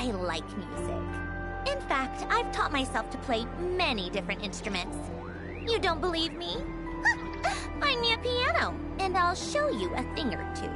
I like music. In fact, I've taught myself to play many different instruments. You don't believe me? Find me a piano, and I'll show you a thing or two.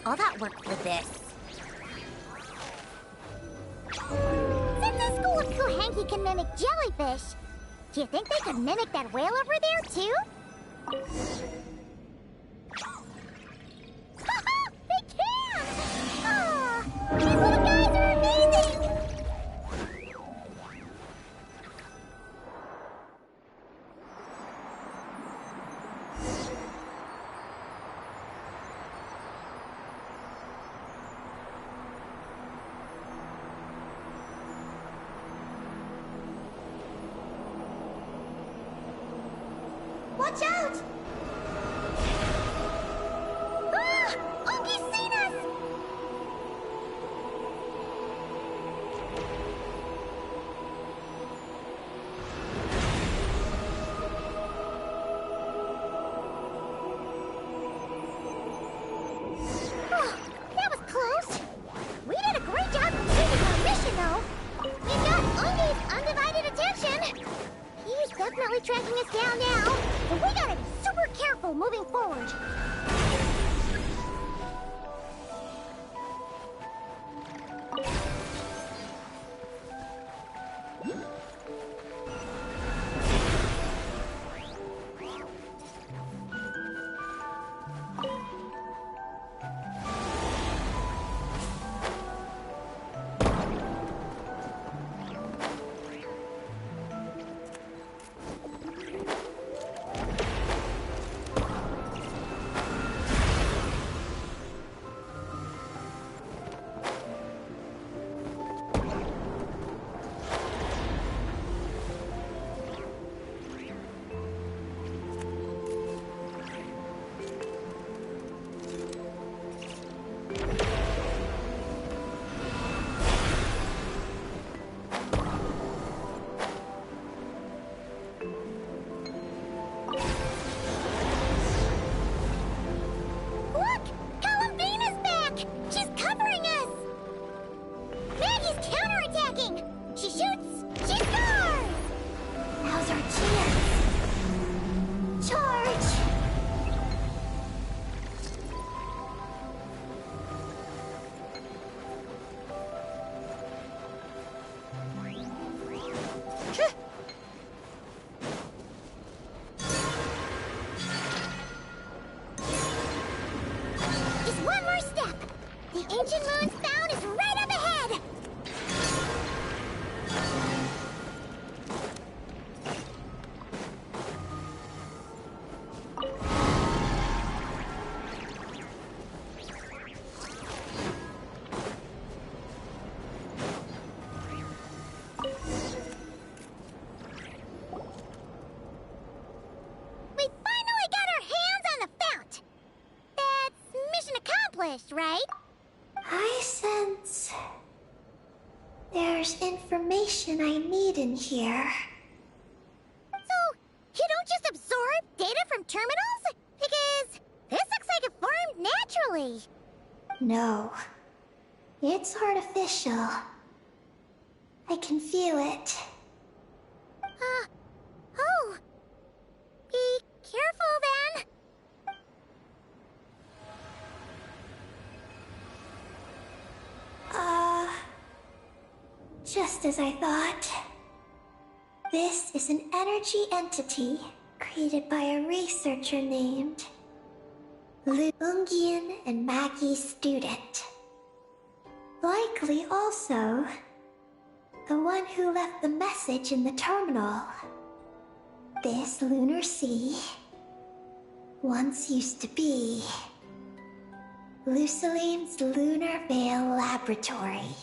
All that work for this. Since the school of Kuhanki can mimic jellyfish, do you think they could mimic that whale over there, too? They can! Ah, these little guys are amazing! Watch out! Ah! Unky's seen us! Oh, that was close. We did a great job completing our mission, though. We got Unky's undivided attention. He's definitely tracking us down now, and we gotta be super careful moving forward. Just one more step. The ancient moon's bound is right up ahead. We finally got our hands on the fount. That's mission accomplished, right? I sense there's information I need in here. So, you don't just absorb data from terminals? Because this looks like it formed naturally. No, it's artificial. I can feel it. Oh. Be careful then. Just as I thought. This is an energy entity created by a researcher named Lungian and Maggie's student. Likely also the one who left the message in the terminal. This lunar sea once used to be Lucilene's Lunar Veil Laboratory.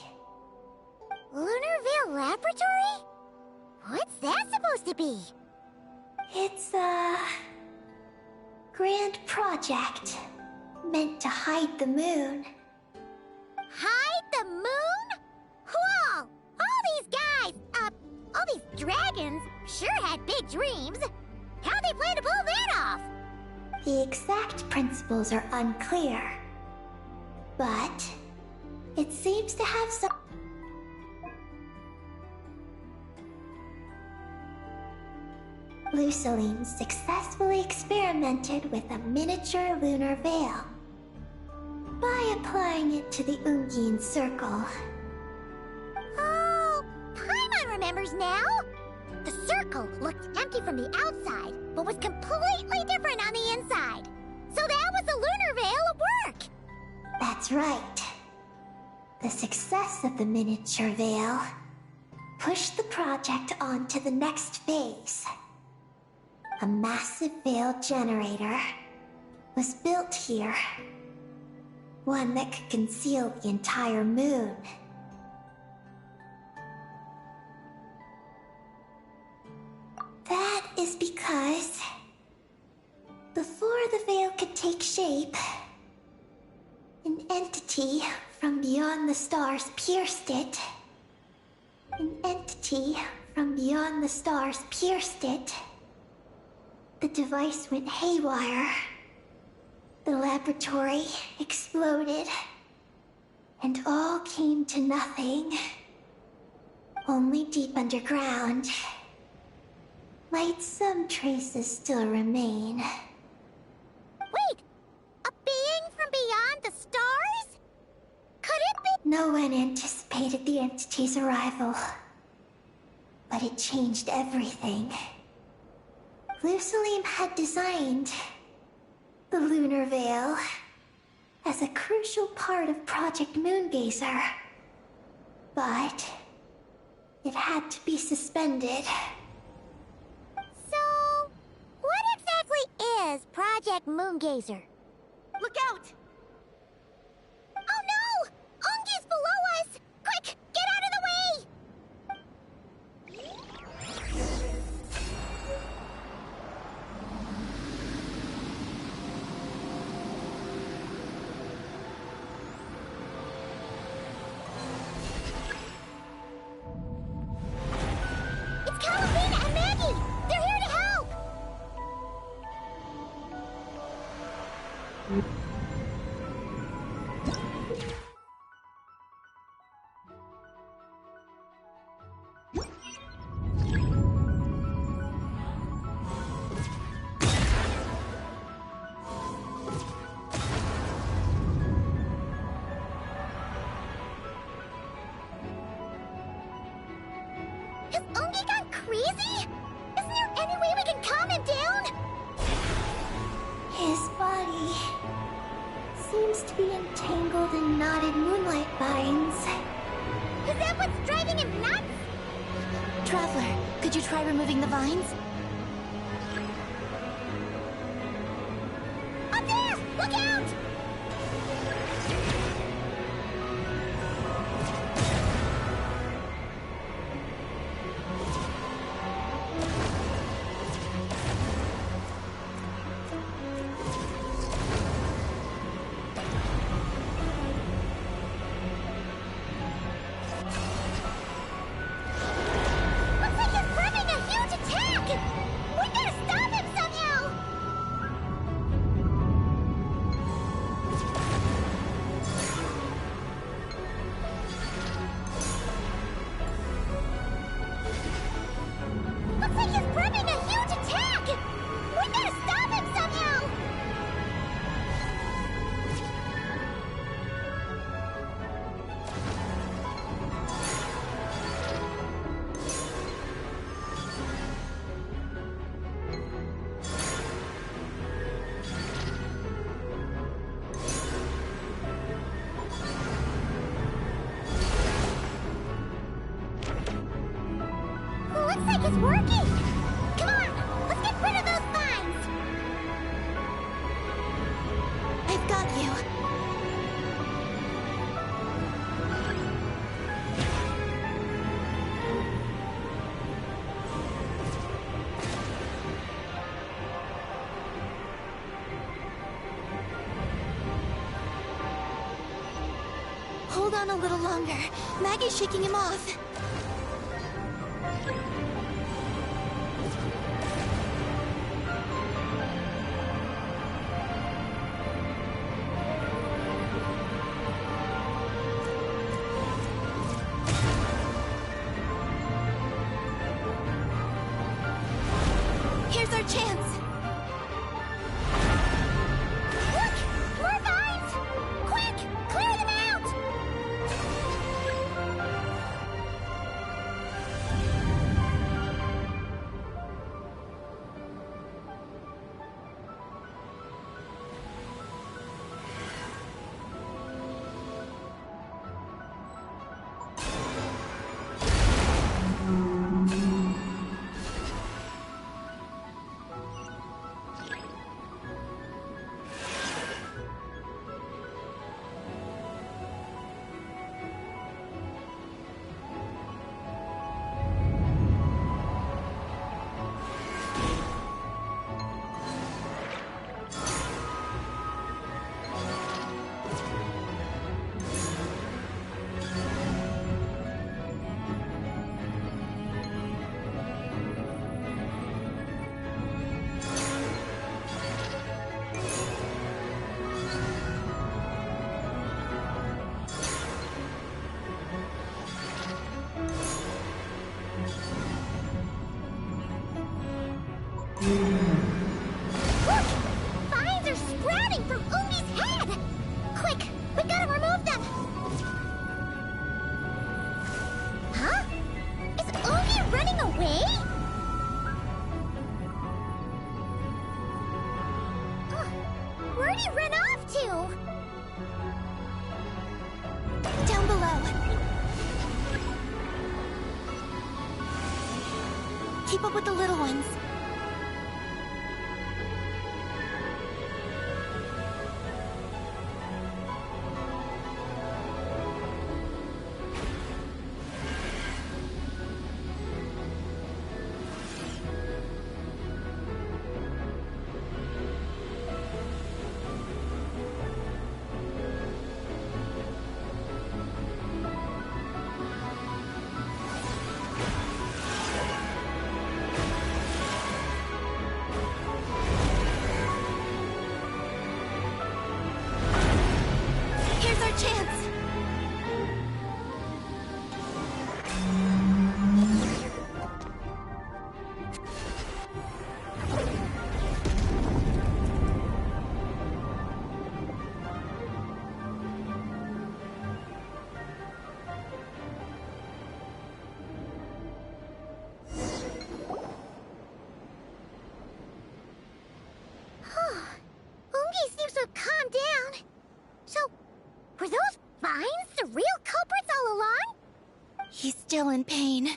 Lunar Veil Laboratory? What's that supposed to be? It's a grand project meant to hide the moon. Hide the moon? Whoa! All these guys, all these dragons sure had big dreams. How'd they plan to pull that off? The exact principles are unclear, but it seems to have some... Luciline successfully experimented with a miniature lunar veil by applying it to the Ungin circle. Oh, Paimon remembers now. The circle looked empty from the outside, but was completely different on the inside. So that was the lunar veil at work. That's right. The success of the miniature veil pushed the project on to the next phase. A massive veil generator was built here. One that could conceal the entire moon. That is because before the veil could take shape, an entity from beyond the stars pierced it. An entity from beyond the stars pierced it. The device went haywire. The laboratory exploded. And all came to nothing. Only deep underground might some traces still remain. Wait, a being from beyond the stars? Could it be? No one anticipated the entity's arrival. But it changed everything. Luciline had designed the lunar veil as a crucial part of Project Moongazer. But it had to be suspended. So, what exactly is Project Moongazer? Look out! Oh no! Ungi's below us! Quick, get out of the way! It's Calabina and Maggie! They're here to help! Has Ungi gone crazy? Isn't there any way we can calm him down? His body seems to be entangled in knotted moonlight vines. Is that what's driving him nuts? Traveler, could you try removing the vines? Up there! Look out! Looks like he's prepping a huge attack! We gotta stop him somehow! Looks like he's prepping a huge attack! We gotta stop him somehow! Looks like it's working! Come on, let's get rid of those vines! I've got you. Hold on a little longer. Maggie's shaking him off. Here's our chance. Look! More vines! Quick! Clear them out! Look! Vines are sprouting from Ungi's head! Quick! We gotta remove them! Huh? Is Ungi running away? Where'd he run off to? Down below. Keep up with the little ones. still in pain.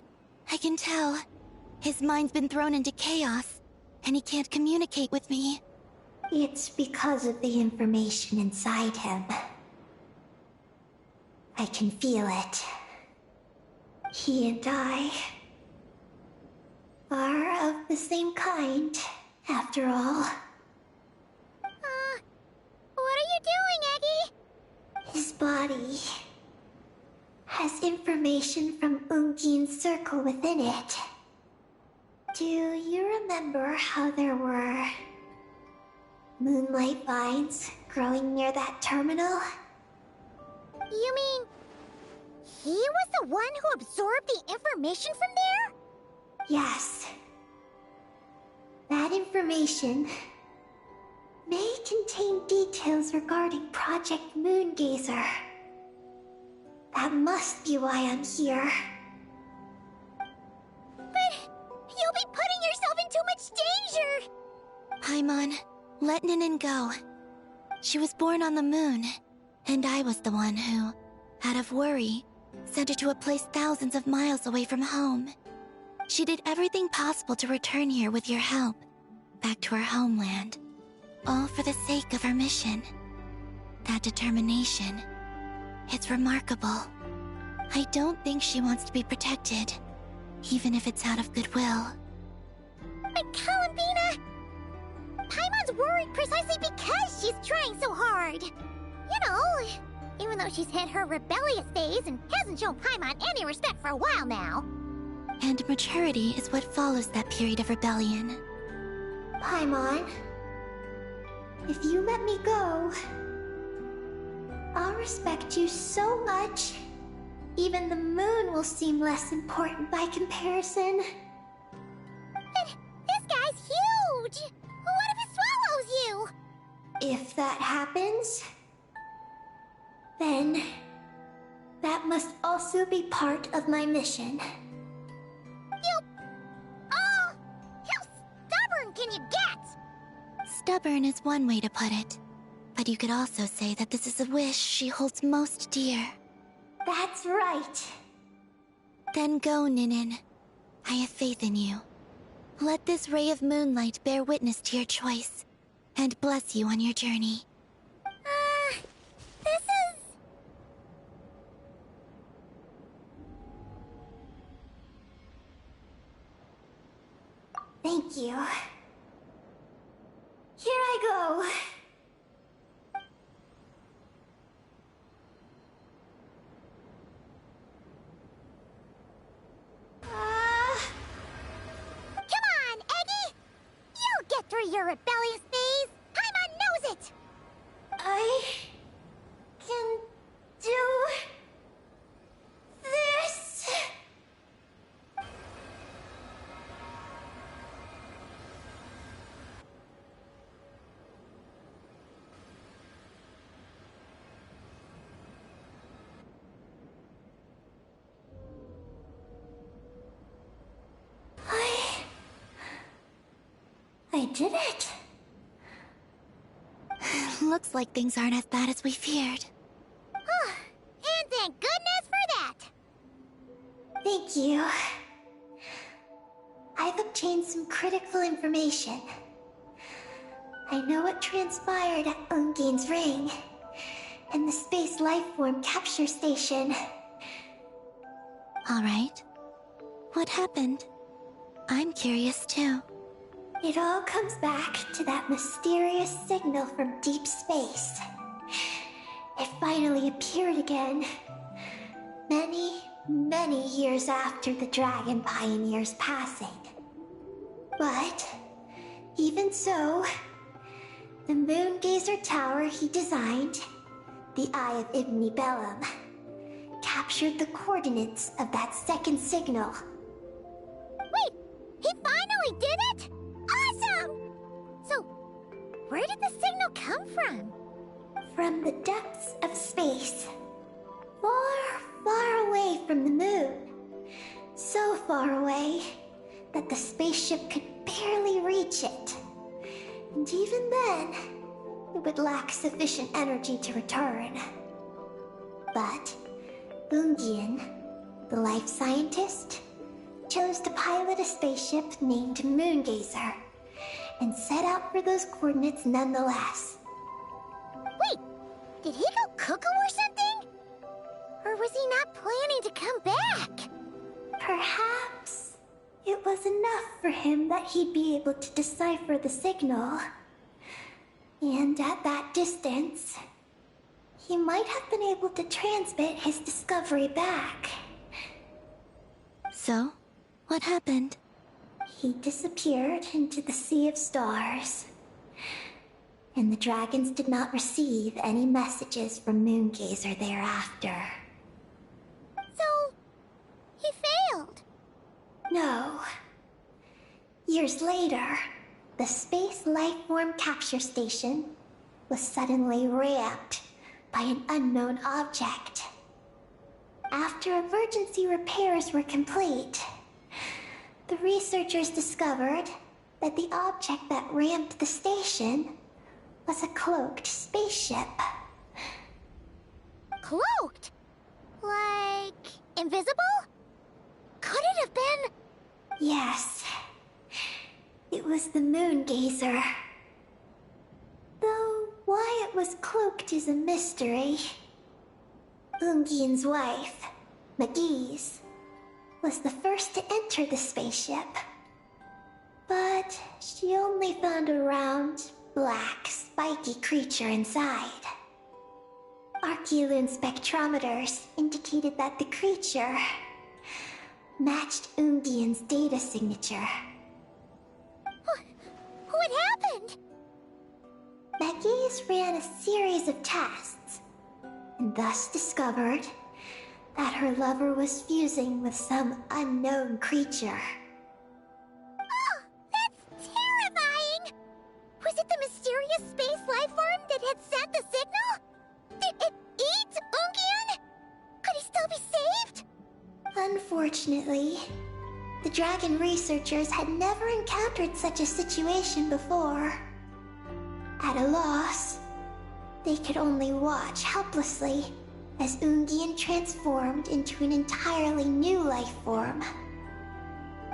I can tell. His mind's been thrown into chaos, and he can't communicate with me. It's because of the information inside him. I can feel it. He and I are of the same kind, after all. What are you doing, Eggy? His body has information from Ungin's circle within it. Do you remember how there were moonlight vines growing near that terminal? You mean he was the one who absorbed the information from there? Yes. That information may contain details regarding Project Moongazer. That must be why I'm here. But you'll be putting yourself in too much danger! Paimon, let Ninin go. She was born on the moon, and I was the one who, out of worry, sent her to a place thousands of miles away from home. She did everything possible to return here with your help, back to her homeland, all for the sake of her mission. That determination, it's remarkable. I don't think she wants to be protected, even if it's out of goodwill. But Columbina! Paimon's worried precisely because she's trying so hard. You know, even though she's hit her rebellious phase and hasn't shown Paimon any respect for a while now. And maturity is what follows that period of rebellion. Paimon, if you let me go, I'll respect you so much. Even the moon will seem less important by comparison. But this guy's huge! What if it swallows you? If that happens, then that must also be part of my mission. How stubborn can you get? Stubborn is one way to put it, but you could also say that this is a wish she holds most dear. That's right. Then go, Ninin. I have faith in you. Let this ray of moonlight bear witness to your choice, and bless you on your journey. This is... Thank you. Here I go. Come on, Eggy! You'll get through your rebellious phase! Paimon knows it! I can do this. I did it. Looks like things aren't as bad as we feared. And thank goodness for that! Thank you. I've obtained some critical information. I know what transpired at Ungin's ring and the space lifeform capture station. Alright. What happened? I'm curious too. It all comes back to that mysterious signal from deep space. It finally appeared again. Many years after the Dragon Pioneer's passing. But, even so, the Moongazer Tower he designed, the Eye of Ibni Bellum, captured the coordinates of that second signal. Wait! He finally did it?! Awesome! So, where did the signal come from? From the depths of space. Far away from the moon. So far away that the spaceship could barely reach it. And even then, it would lack sufficient energy to return. But Ungin, the life scientist chose to pilot a spaceship named Moongazer and set out for those coordinates nonetheless. Wait, did he go cuckoo or something? Or was he not planning to come back? Perhaps it was enough for him that he'd be able to decipher the signal. And at that distance, he might have been able to transmit his discovery back. So, what happened? He disappeared into the sea of stars. And the dragons did not receive any messages from Moongazer thereafter. So, he failed. No. Years later, the Space Lifeform Capture Station was suddenly ramped by an unknown object. After emergency repairs were complete, the researchers discovered that the object that ramped the station was a cloaked spaceship. Cloaked? Like, invisible? Could it have been... Yes. It was the Moongazer. Though why it was cloaked is a mystery. Ungian's wife, McGee's, was the first to enter the spaceship. But she only found a round, black, spiky creature inside. Archeloon spectrometers indicated that the creature matched Ungian's data signature. What happened? McGee's ran a series of tests, and thus discovered that her lover was fusing with some unknown creature. Oh, that's terrifying! Was it the mysterious space lifeform that had sent the signal? Did it eat Ungian? Could he still be saved? Unfortunately, the dragon researchers had never encountered such a situation before. At a loss, they could only watch helplessly as Ungian transformed into an entirely new life form.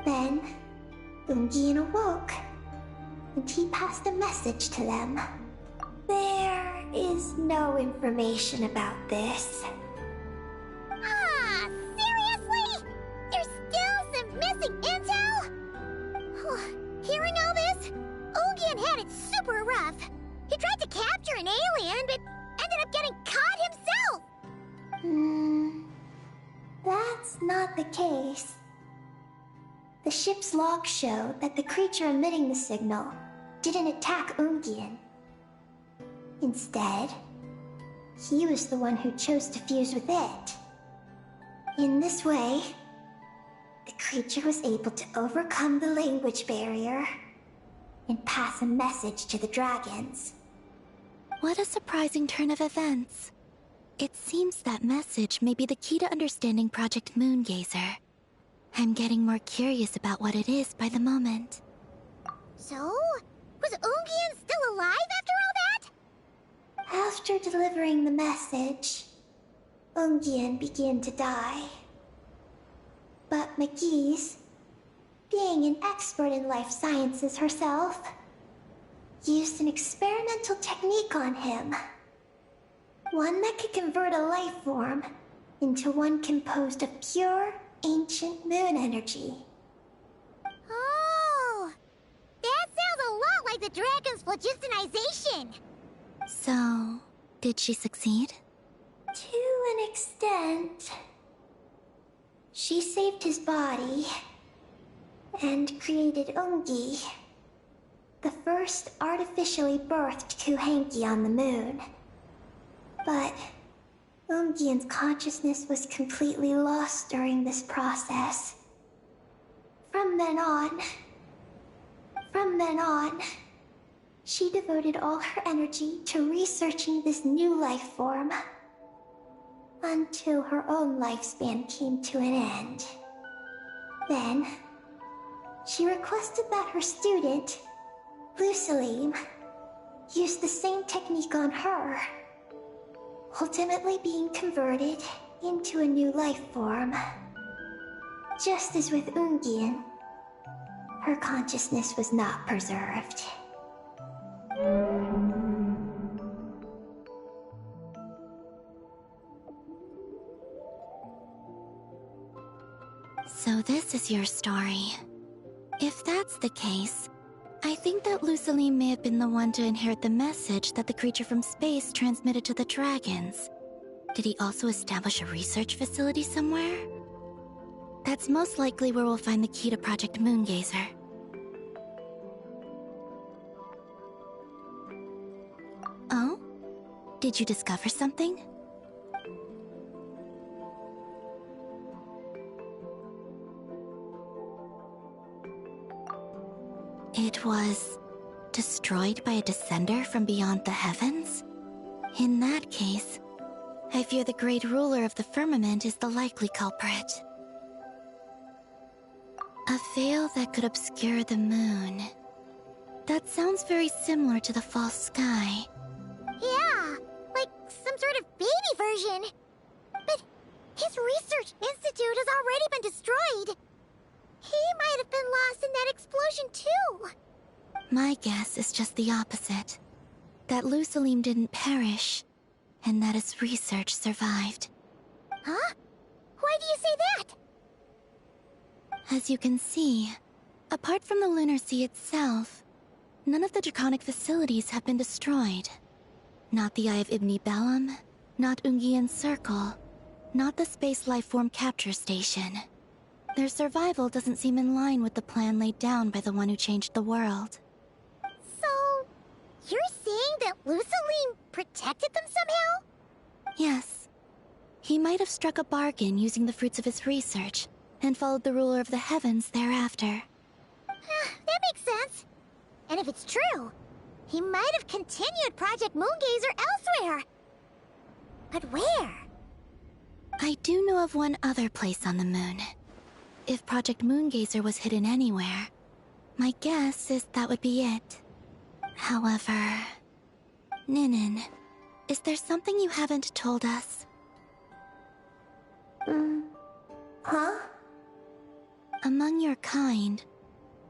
Then, Ungian awoke, and he passed a message to them. There is no information about this. Ah, seriously? There's still some missing intel? Hearing all this, Ungian had it super rough. He tried to capture an alien, but ended up getting caught himself. That's not the case. The ship's logs show that the creature emitting the signal didn't attack Ungian. Instead, he was the one who chose to fuse with it. In this way, the creature was able to overcome the language barrier and pass a message to the dragons. What a surprising turn of events. It seems that message may be the key to understanding Project Moongazer. I'm getting more curious about what it is by the moment. So, was Ungian still alive after all that? After delivering the message, Ungian began to die. But McGee's, being an expert in life sciences herself, used an experimental technique on him. One that could convert a life form into one composed of pure, ancient moon energy. Oh, that sounds a lot like the dragon's phlogistonization. So, did she succeed? To an extent. She saved his body and created Ungi, the first artificially birthed Kuhanki on the moon. But Ungian's consciousness was completely lost during this process. From then on, she devoted all her energy to researching this new life form, until her own lifespan came to an end. Then, she requested that her student, Lusalim, use the same technique on her, ultimately being converted into a new life form. Just as with Ungian, her consciousness was not preserved. So this is your story. If that's the case, I think that Lusaline may have been the one to inherit the message that the creature from space transmitted to the dragons. Did he also establish a research facility somewhere? That's most likely where we'll find the key to Project Moongazer. Oh? Did you discover something? It was destroyed by a descender from beyond the heavens? In that case, I fear the great ruler of the firmament is the likely culprit. A veil that could obscure the moon. That sounds very similar to the false sky. Yeah, like some sort of baby version. But his research institute has already been destroyed. He might have been lost in that explosion too. My guess is just the opposite. That Lusaline didn't perish, and that his research survived. Huh? Why do you say that? As you can see, apart from the Lunar Sea itself, none of the draconic facilities have been destroyed. Not the Eye of Ibni Bellum, not Ungian's Circle, not the Space Lifeform Capture Station. Their survival doesn't seem in line with the plan laid down by the one who changed the world. So, you're saying that Lusaline protected them somehow? Yes. He might have struck a bargain using the fruits of his research, and followed the ruler of the heavens thereafter. That makes sense. And if it's true, he might have continued Project Moongazer elsewhere. But where? I do know of one other place on the moon. If Project Moongazer was hidden anywhere, my guess is that would be it. However... Ninin, is there something you haven't told us? Huh? Among your kind,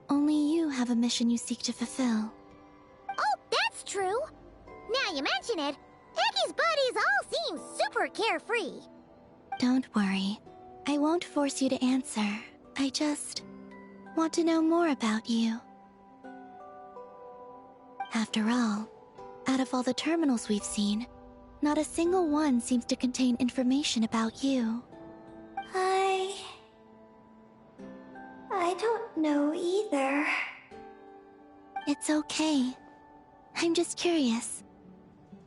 only you have a mission you seek to fulfill. Oh, that's true. Now you mention it, Ecky's buddies all seem super carefree. Don't worry. I won't force you to answer. I just want to know more about you. After all, out of all the terminals we've seen, not a single one seems to contain information about you. I don't know either. It's okay. I'm just curious.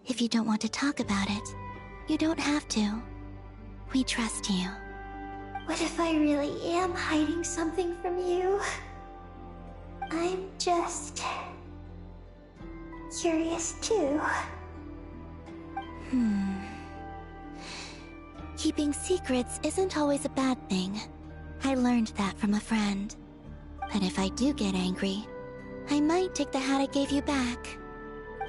If you don't want to talk about it, you don't have to. We trust you. What if I really am hiding something from you? I'm just... curious too. Keeping secrets isn't always a bad thing. I learned that from a friend. But if I do get angry, I might take the hat I gave you back.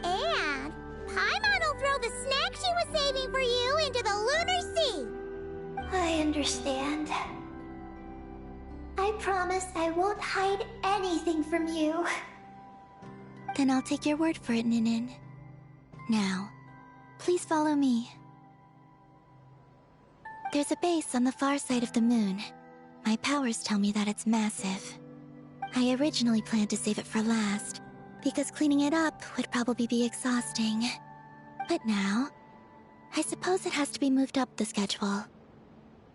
And Paimon will throw the snack she was saving for you into the Lunar Sea. I understand. I promise I won't hide anything from you. Then I'll take your word for it, Ninin. Now, please follow me. There's a base on the far side of the moon. My powers tell me that it's massive. I originally planned to save it for last, because cleaning it up would probably be exhausting. But now, I suppose it has to be moved up the schedule.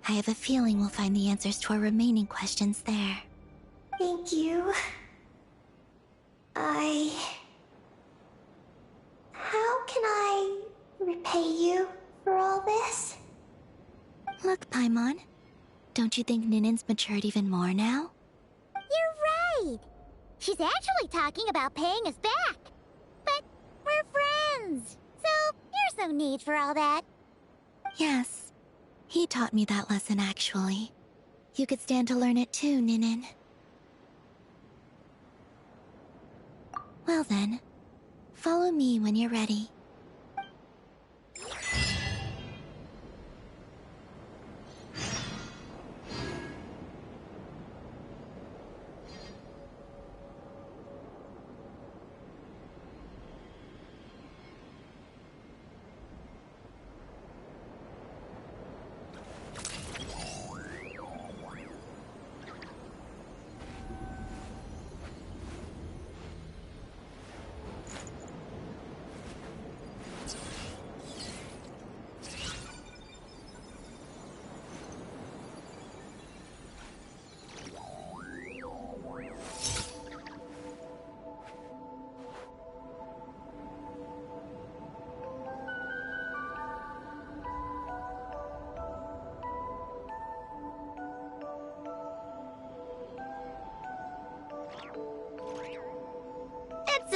I have a feeling we'll find the answers to our remaining questions there. Thank you. How can I repay you for all this? Look, Paimon. Don't you think Ninin's matured even more now? You're right. She's actually talking about paying us back. But we're friends, so there's no need for all that. Yes. He taught me that lesson, actually. You could stand to learn it too, Ninin. Well then, follow me when you're ready.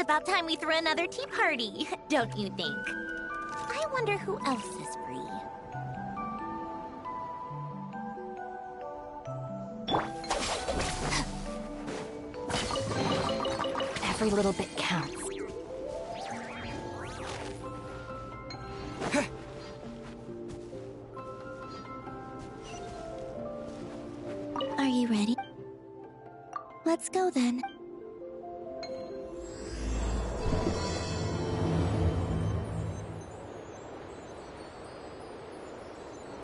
about time we threw another tea party, don't you think? I wonder who else is free. Every little bit counts. Are you ready? Let's go then.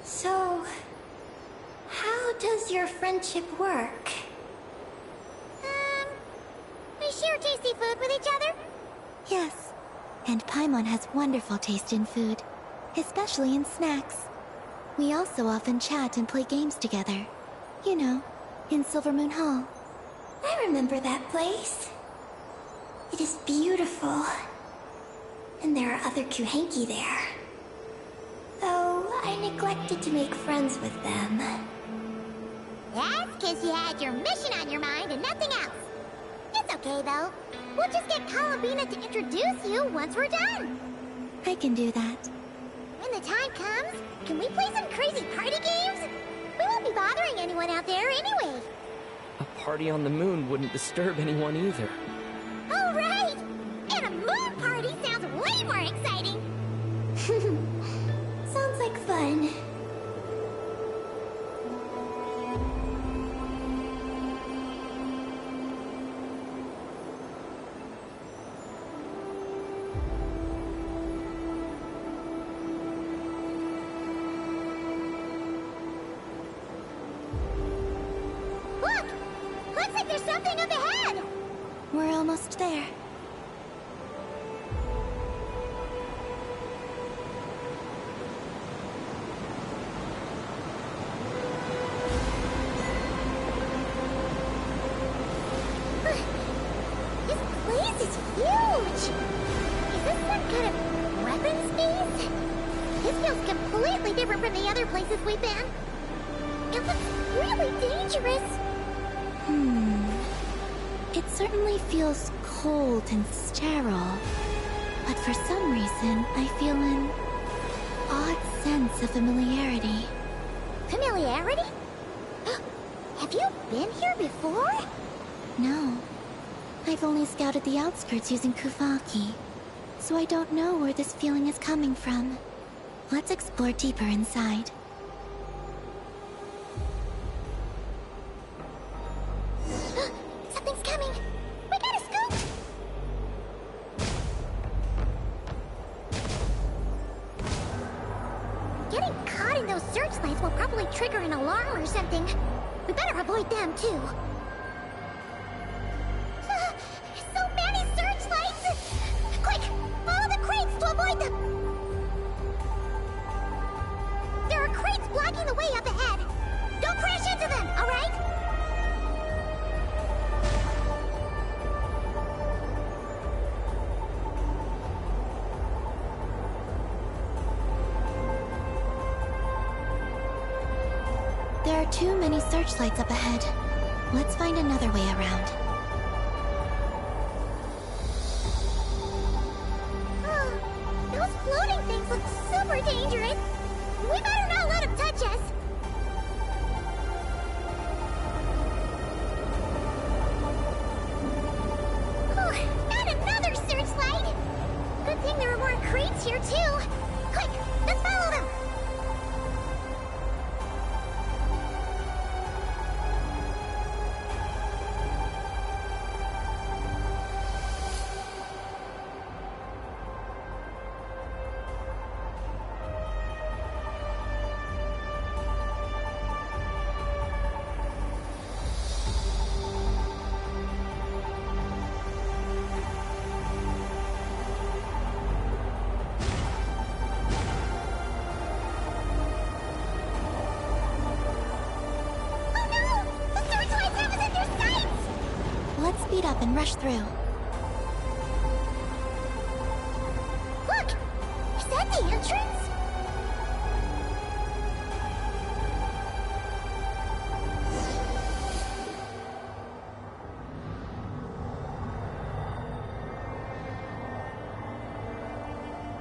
So, how does your friendship work? We share tasty food with each other? Yes. And Paimon has wonderful taste in food, especially in snacks. We also often chat and play games together. You know, in Silvermoon Hall. I remember that place. It is beautiful. And there are other Kuhenki there. Though I neglected to make friends with them. That's because you had your mission on your mind and nothing else. It's okay, though. We'll just get Calabina to introduce you once we're done. I can do that. When the time comes, can we play some crazy party games? We won't be bothering anyone out there anyway. A party on the moon wouldn't disturb anyone either. Oh, right! And a moon party sounds way more exciting! Sounds like fun. Look! Looks like there's something up ahead! We're almost there. This place is huge! Is this some kind of weapons base? This feels completely different from the other places we've been. It looks really dangerous. It certainly feels cold and sterile. But for some reason, I feel an odd sense of familiarity. Familiarity? Have you been here before? No. I've only scouted the outskirts using Kuvaki. So I don't know where this feeling is coming from. Let's explore deeper inside. Something's coming! We gotta scoot! Getting caught in those searchlights will probably trigger an alarm or something. We better avoid them, too. So many searchlights! Quick! Follow the crates to avoid them! There are crates blocking the way up ahead. Don't crash into them, alright? There are too many searchlights up ahead. Let's find another way around. Those floating things look super dangerous. We better not let them touch us. Not another searchlight. Good thing there are more crates here too. Quick, let's follow them. Let's speed up and rush through. Look! Is that the entrance?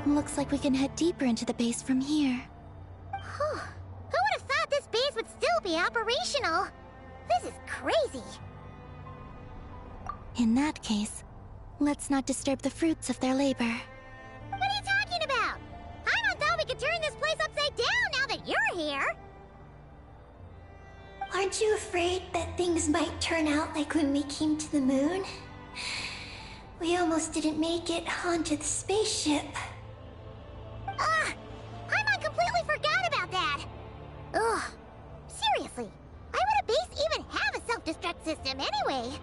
Looks like we can head deeper into the base from here. Whew. Who would have thought this base would still be operational? This is crazy. In that case, let's not disturb the fruits of their labor. What are you talking about? I don't thought we could turn this place upside down now that you're here. Aren't you afraid that things might turn out like when we came to the moon? We almost didn't make it onto the spaceship. I completely forgot about that. Ugh. Seriously, why would a base even have a self-destruct system anyway?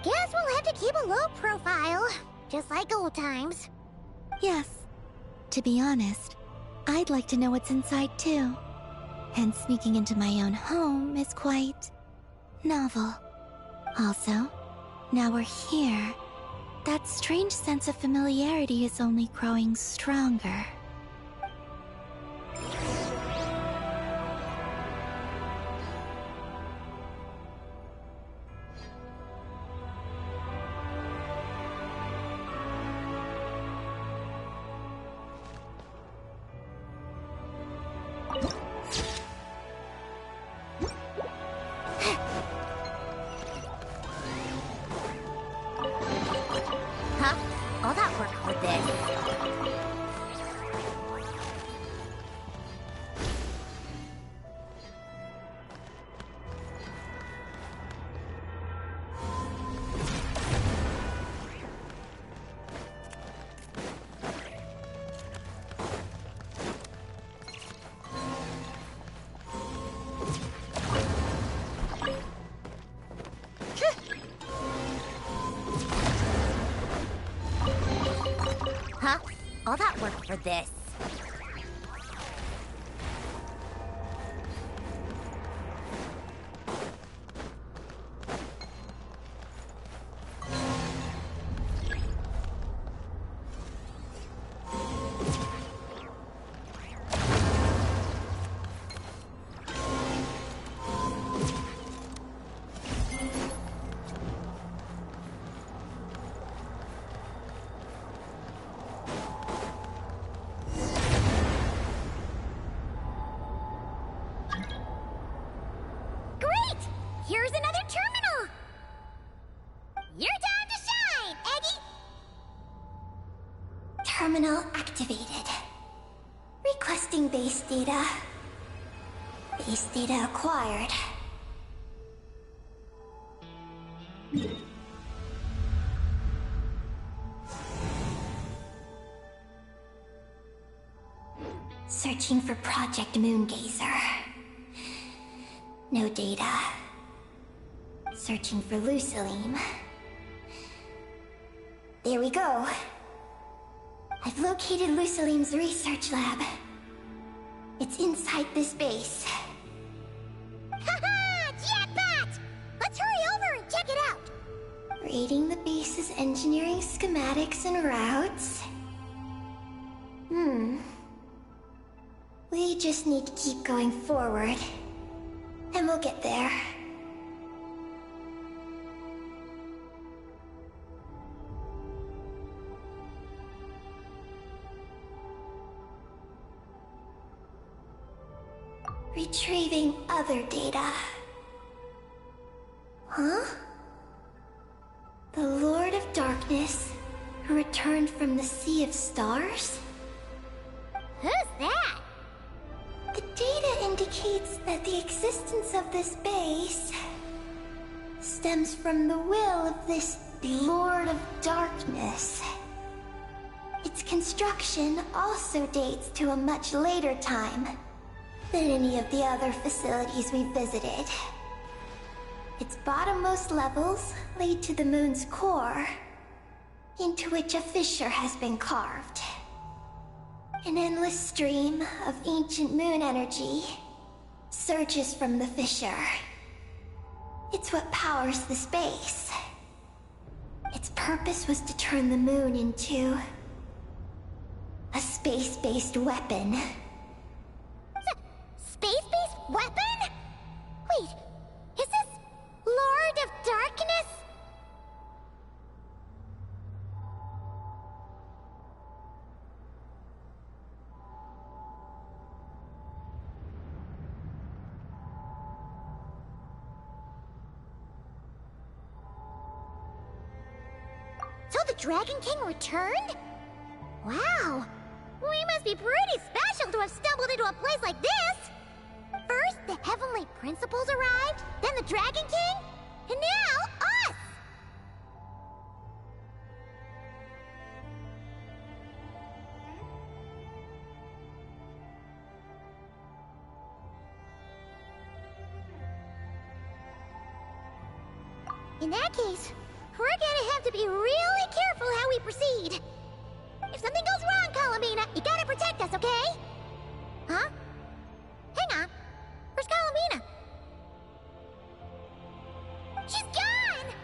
Guess we'll have to keep a low profile, just like old times. Yes. To be honest, I'd like to know what's inside too. And sneaking into my own home is quite novel. Also, now we're here. That strange sense of familiarity is only growing stronger. Huh? All that work for this. Huh? All that work for this. Great! Here's another terminal! Your time to shine, Eggy! Terminal activated. Requesting base data. Base data acquired. Searching for Project Moongazer. No data. Searching for Luciline. There we go. I've located Luciline's research lab. It's inside this base. Haha! Jackpot! Let's hurry over and check it out! Reading the base's engineering schematics and routes. We just need to keep going forward. And we'll get there. Retrieving other data. Huh? The Lord of Darkness, who returned from the Sea of Stars? Who's that? The data indicates that the existence of this base stems from the will of this Lord of Darkness. Its construction also dates to a much later time than any of the other facilities we visited. Its bottommost levels lead to the moon's core, into which a fissure has been carved. An endless stream of ancient moon energy surges from the fissure. It's what powers the space. Its purpose was to turn the moon into a space-based weapon. Space-based weapon? Wait, is this Lord of Darkness? Dragon King returned? Wow. We must be pretty special to have stumbled into a place like this! First, the Heavenly Principals arrived, then the Dragon King, and now us! In that case, we're gonna have to be really careful how we proceed. If something goes wrong, Columbina, you gotta protect us, okay? Huh? Hang on. Where's Columbina? She's gone!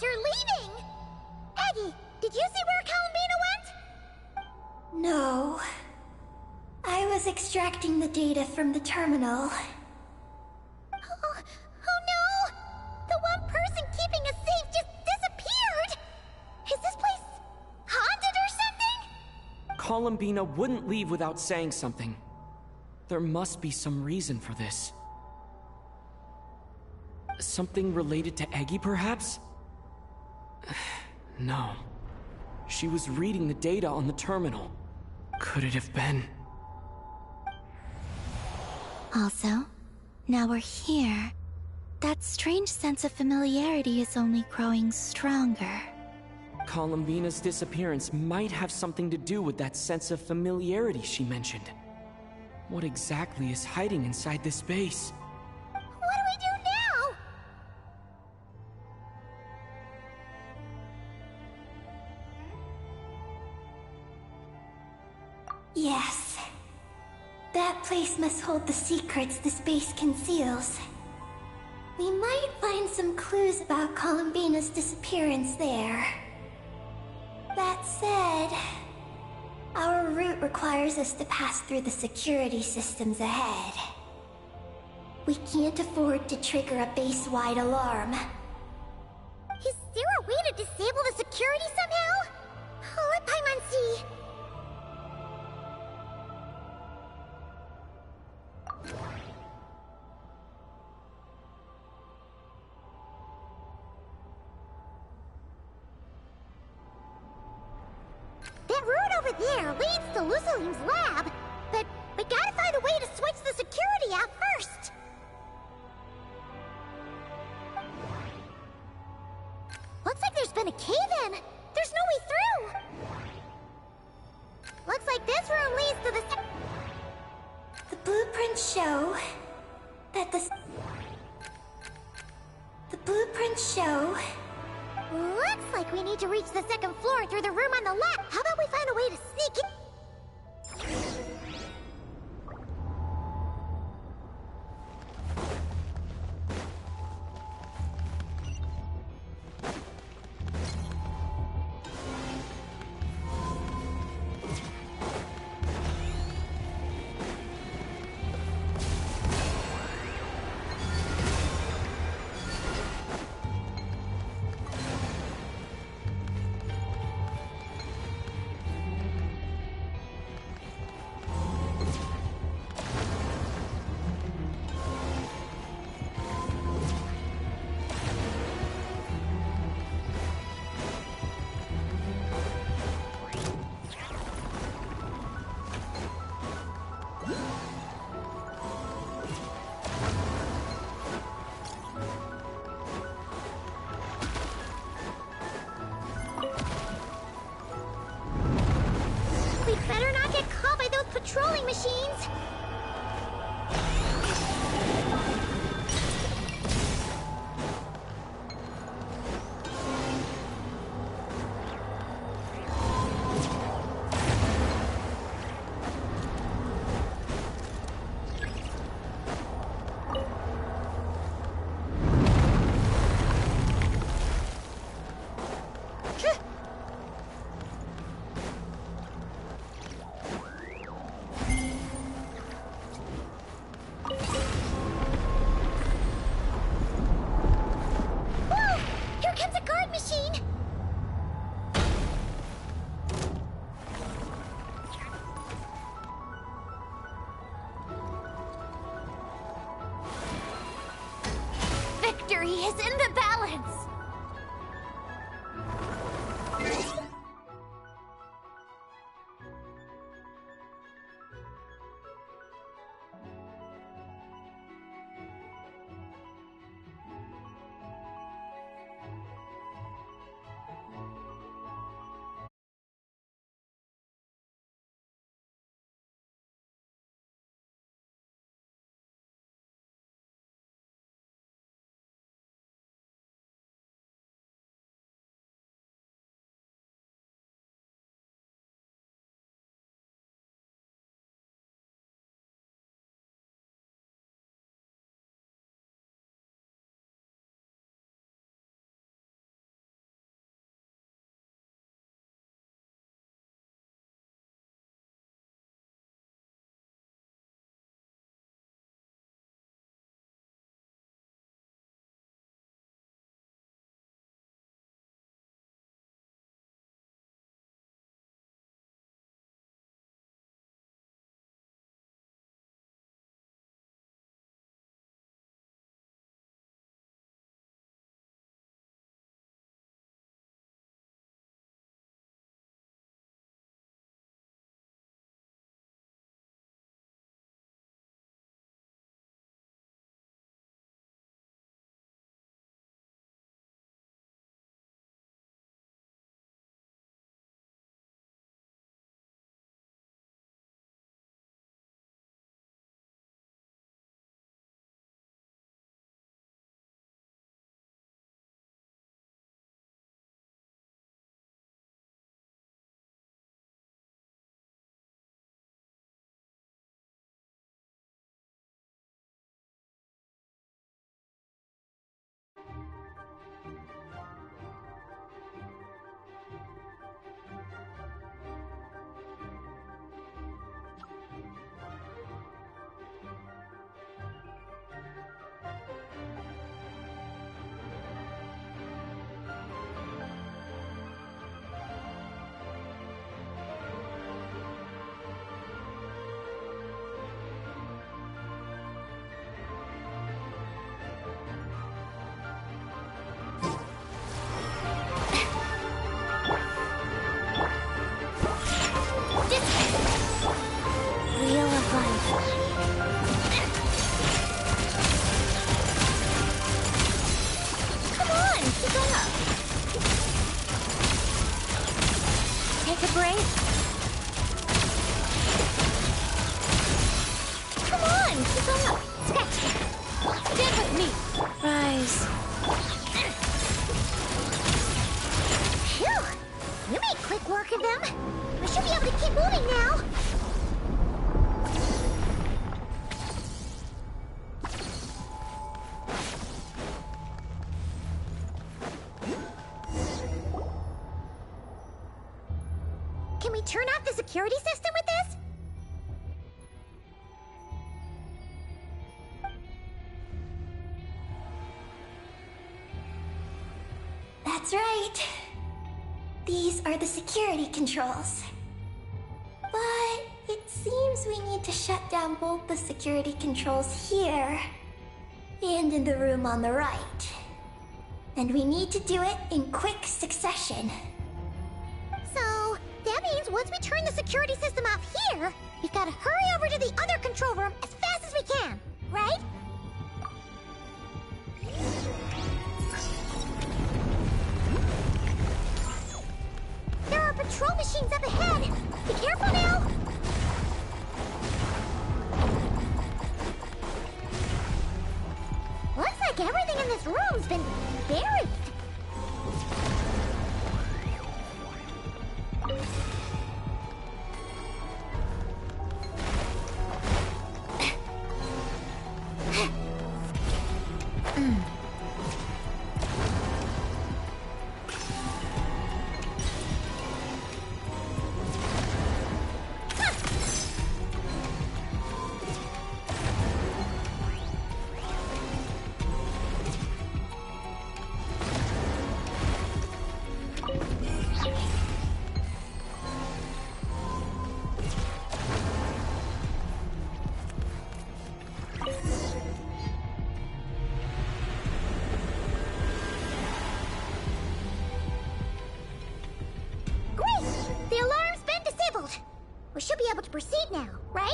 You're leaving! Eggy, did you see where Columbina went? No. I was extracting the data from the terminal. Oh no! The one person keeping us safe just disappeared! Is this place haunted or something? Columbina wouldn't leave without saying something. There must be some reason for this. Something related to Eggy, perhaps? No. She was reading the data on the terminal. Could it have been? Also, now we're here. That strange sense of familiarity is only growing stronger. Columbina's disappearance might have something to do with that sense of familiarity she mentioned. What exactly is hiding inside this base? What do we do now? Yes. That place must hold the secrets this base conceals. We might find some clues about Columbina's disappearance there. That said, our route requires us to pass through the security systems ahead. We can't afford to trigger a base-wide alarm. Is there a way to disable the security somehow? Let Paimon see. That route over there leads to Lucilim's lab, but we gotta find a way to switch the security out first. Looks like there's been a cave-in. There's no way through. Looks like this room leads to the... The blueprints show that the blueprints show... Looks like we need to reach the second floor through the room on the left. How about we find a way to sneak in? Patrolling machines! brave? Come on, keep going. Scratch. Stand with me. Rise. Phew! You made quick work of them. We should be able to keep moving now. Can we turn off the security system with this? That's right. These are the security controls. But it seems we need to shut down both the security controls here and in the room on the right. And we need to do it in quick succession. So, that means once we turn the security system off here, we've got to hurry over to the other control room as fast as we can, right? There are patrol machines up ahead. Be careful now. Looks like everything in this room's been buried. We should be able to proceed now, right?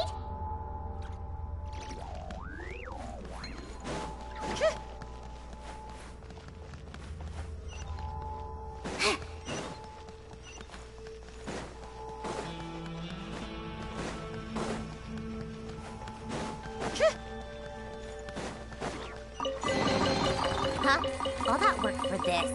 Huh? All that work for this.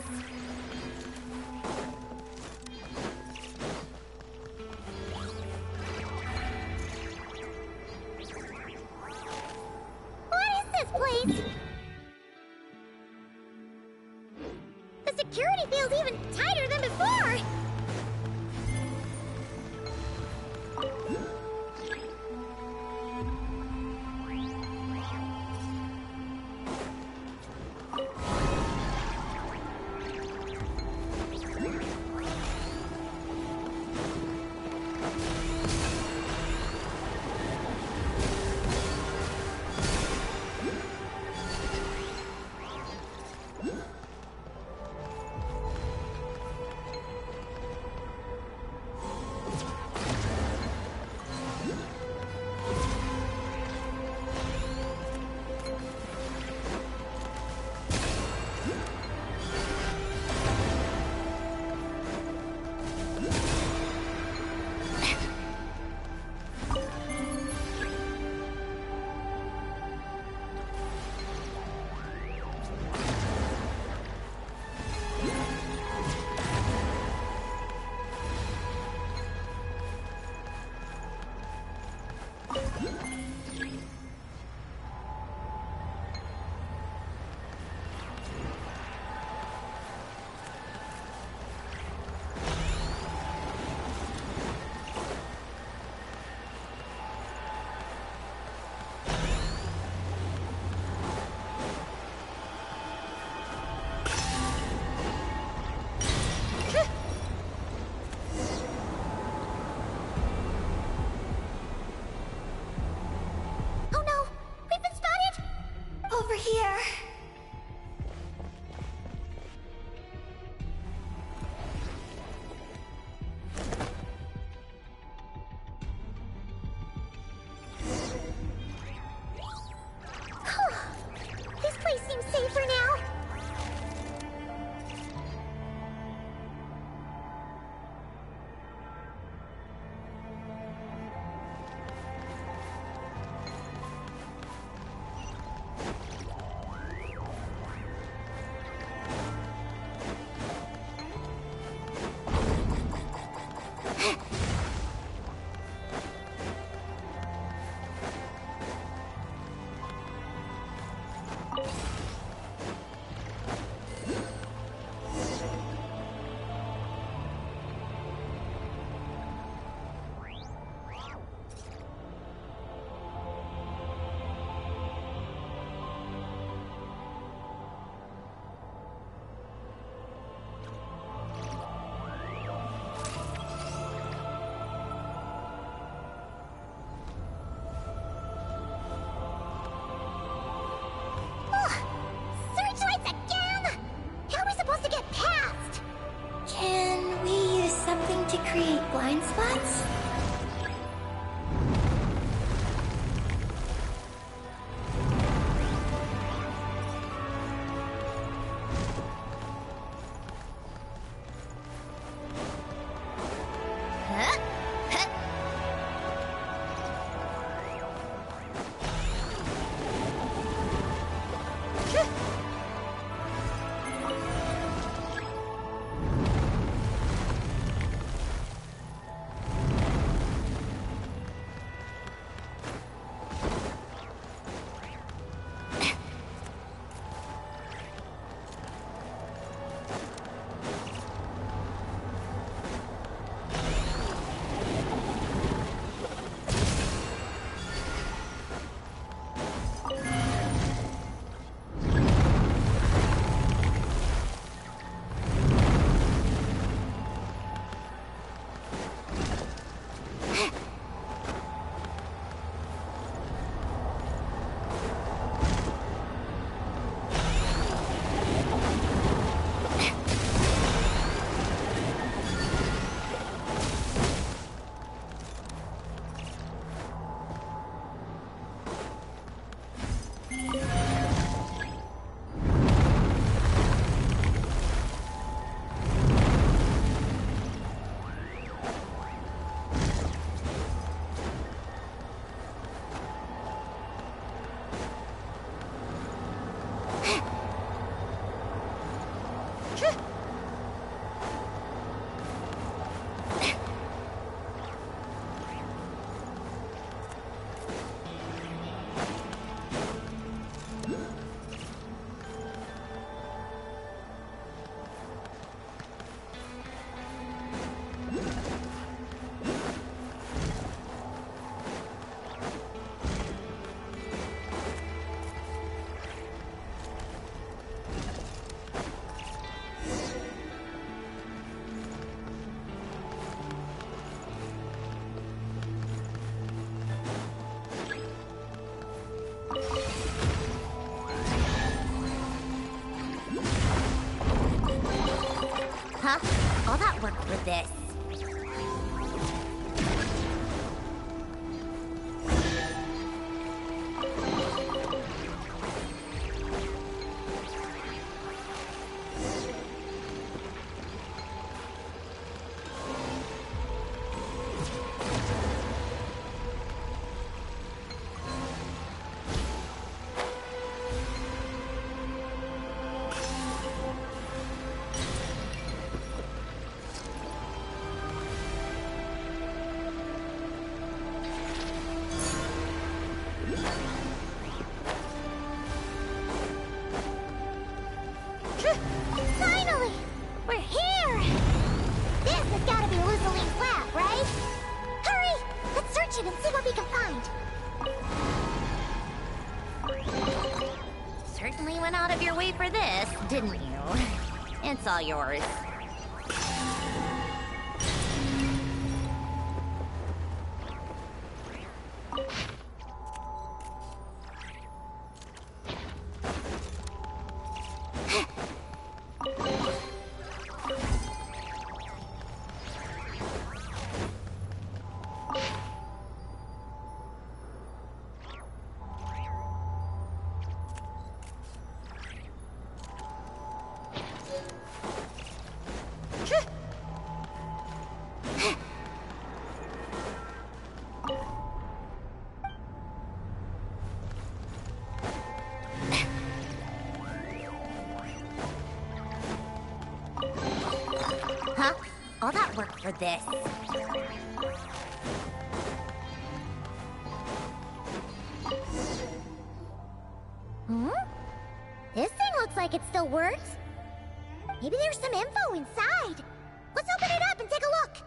The security feels even tighter than before! to create blind spots? Huh? All that work for this. Finally! We're here! This has gotta be Luzoline's lab, right? Hurry! Let's search it and see what we can find. Certainly went out of your way for this, didn't you? It's all yours. Huh? All that work for this. Hmm? This thing looks like it still works. Maybe there's some info inside. Let's open it up and take a look.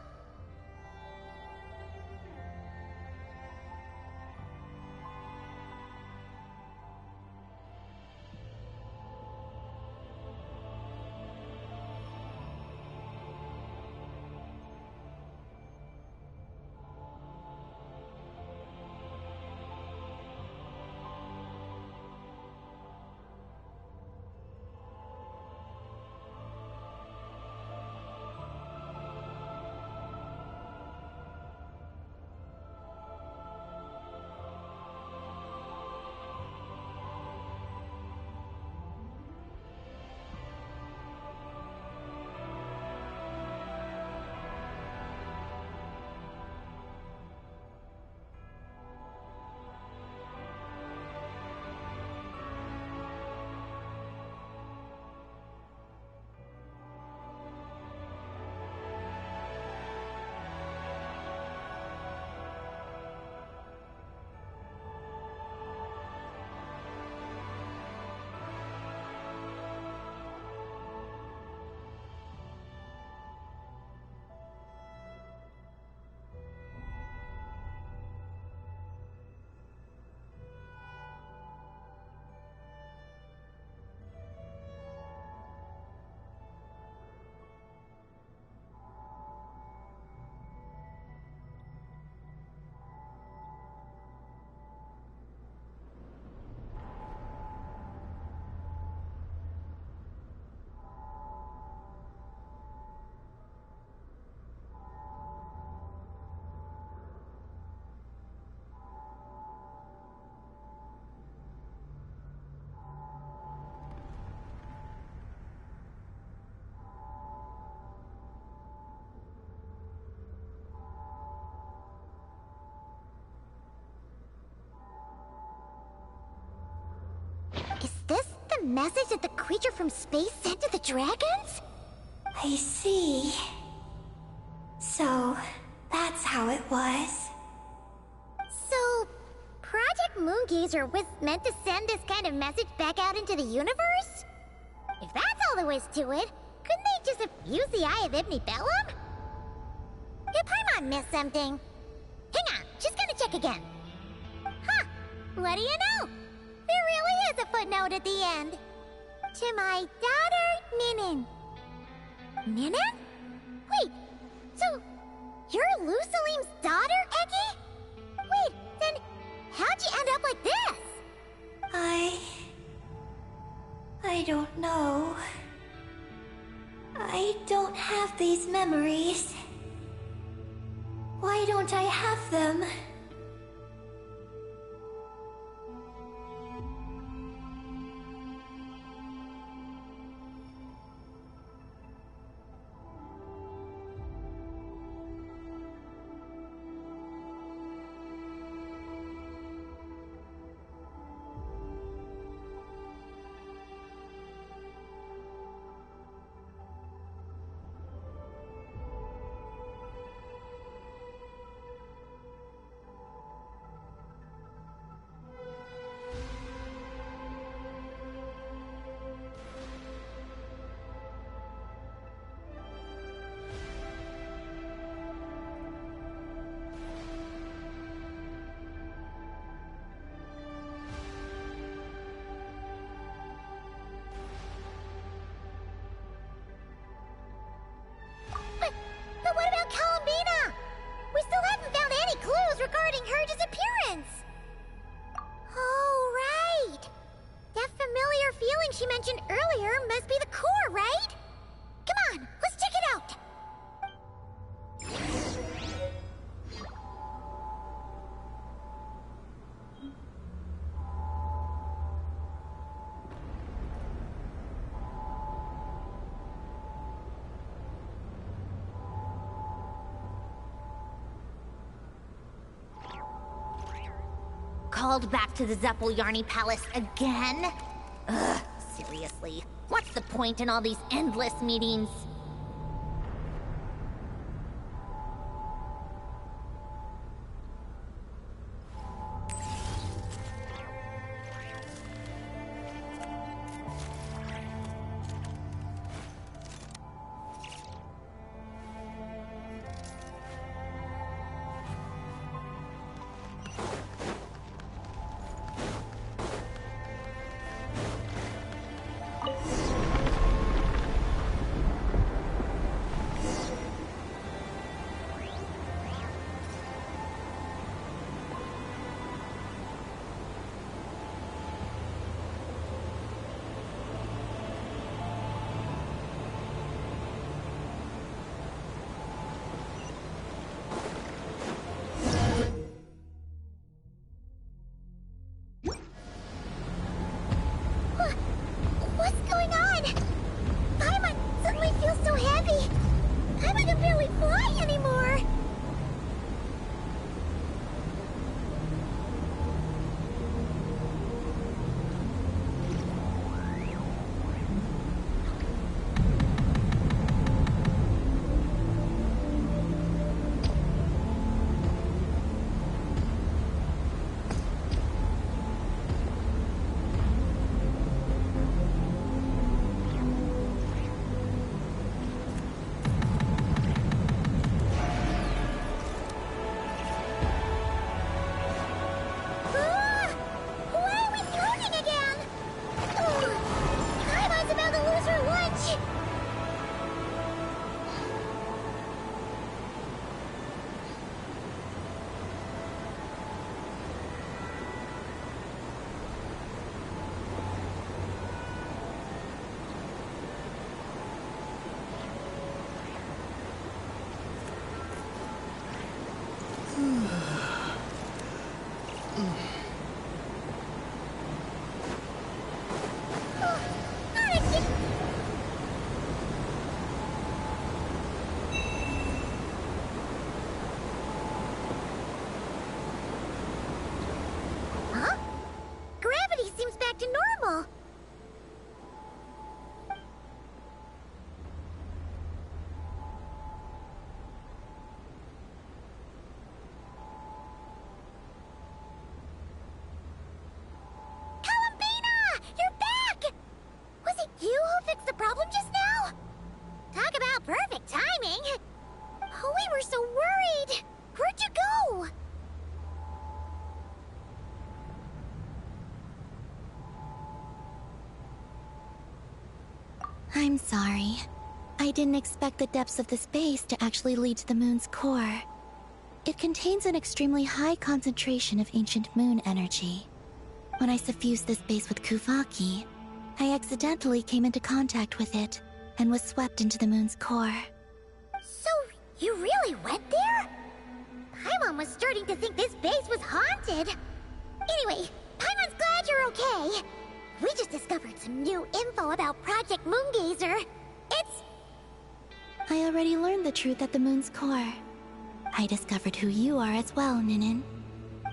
the message that the creature from space sent to the dragons? I see. So, that's how it was. So, Project Moongazer was meant to send this kind of message back out into the universe? If that's all there was to it, couldn't they just have used the Eye of Ibn Bellum? Did Paimon miss something? Hang on, she's gonna check again. Huh, what do you know? There really is a footnote at the end. To my daughter, Ninin. Ninin? Wait, so you're Lu Salim's daughter, Eki? Wait, then how'd you end up like this? I don't know. I don't have these memories. Why don't I have them? But what about Columbina? We still haven't found any clues regarding her disappearance. Oh, right. That familiar feeling she mentioned earlier must be the core, right? Come on, let's check it out. Called back to the Zeppeljärni Palace again? Ugh, seriously. What's the point in all these endless meetings? expect the depths of the space to actually lead to the moon's core. It contains an extremely high concentration of ancient moon energy. When I suffused this base with Kuvaki, I accidentally came into contact with it and was swept into the moon's core. So, you really went there? Paimon was starting to think this base was haunted. Anyway, Paimon's glad you're okay. We just discovered some new info about Project Moongazer. I already learned the truth at the moon's core. I discovered who you are as well, Ninin.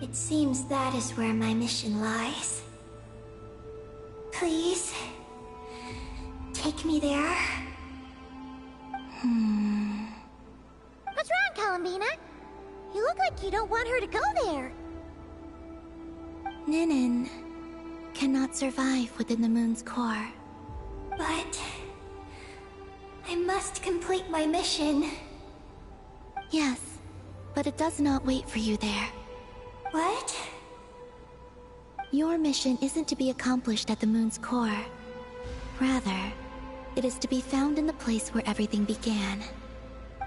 It seems that is where my mission lies. Please, take me there. What's wrong, Columbina? You look like you don't want her to go there. Ninin cannot survive within the moon's core. But I must complete my mission. Yes, but it does not wait for you there. What? Your mission isn't to be accomplished at the moon's core. Rather, it is to be found in the place where everything began.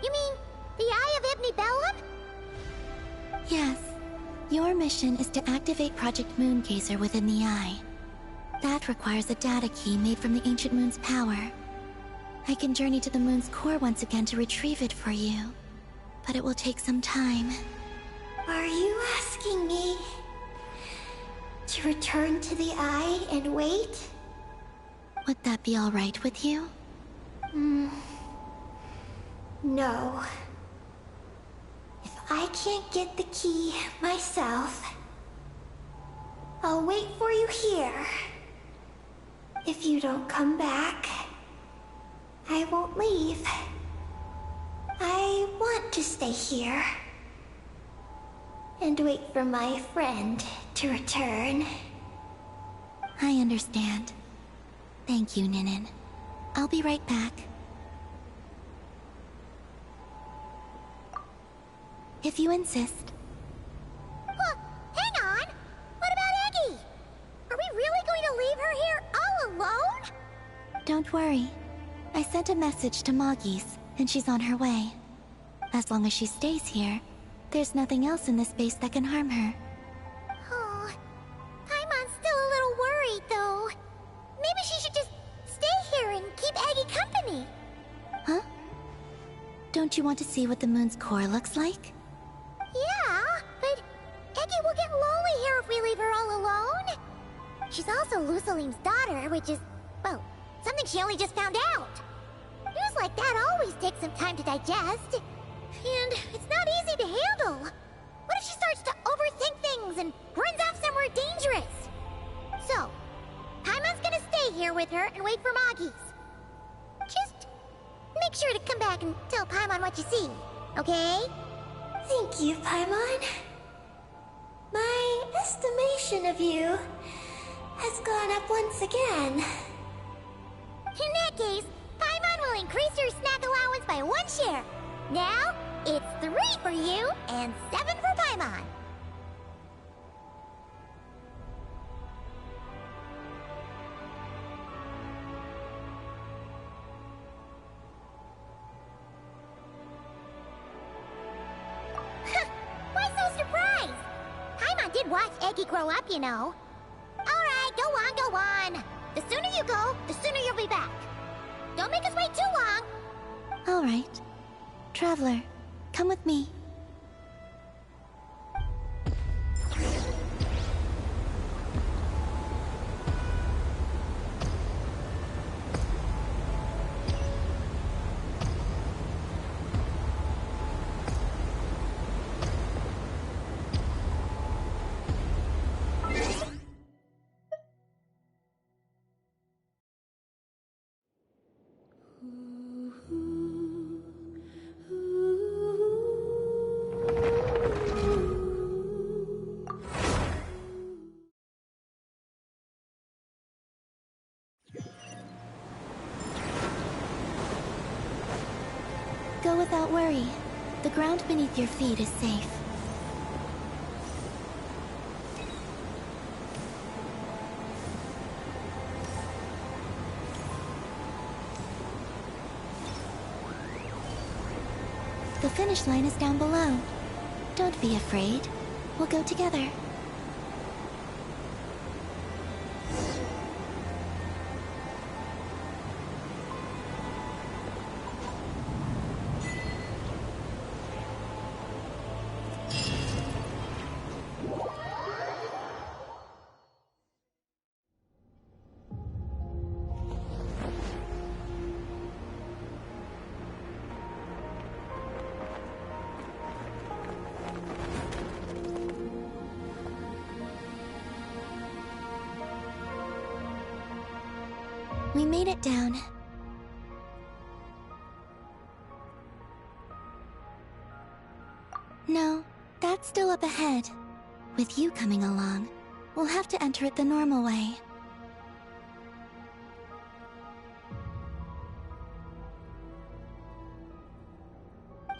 You mean the Eye of Ibn Bellum? Yes. Your mission is to activate Project Moongazer within the Eye. That requires a data key made from the ancient moon's power. I can journey to the moon's core once again to retrieve it for you, but it will take some time. Are you asking me to return to the Eye and wait? Would that be all right with you? No. If I can't get the key myself, I'll wait for you here. If you don't come back, I won't leave. I want to stay here and wait for my friend to return. I understand. Thank you, Ninin. I'll be right back. If you insist. Hang on! What about Eggy? Are we really going to leave her here all alone? Don't worry. I sent a message to Moggy's, and she's on her way. As long as she stays here, there's nothing else in this space that can harm her. Oh, Paimon's still a little worried, though. Maybe she should just stay here and keep Eggy company. Huh? Don't you want to see what the moon's core looks like? Yeah, but Eggy will get lonely here if we leave her all alone. She's also Lusalim's daughter, which is, well, something she only just found out. News like that always takes some time to digest. And it's not easy to handle. What if she starts to overthink things and runs off somewhere dangerous? So, Paimon's gonna stay here with her and wait for Moggy's. Just make sure to come back and tell Paimon what you see, okay? Thank you, Paimon. My estimation of you has gone up once again. In that case, Paimon will increase your snack allowance by 1 share. Now, it's 3 for you and 7 for Paimon. Why so surprised? Paimon did watch Eggy grow up, you know. Alright, go on, go on. The sooner you go, the sooner you'll be back. Don't make us wait too long. All right. Traveler, come with me. Go without worry. The ground beneath your feet is safe. The finish line is down below. Don't be afraid. We'll go together. We made it down. No, that's still up ahead. With you coming along, we'll have to enter it the normal way.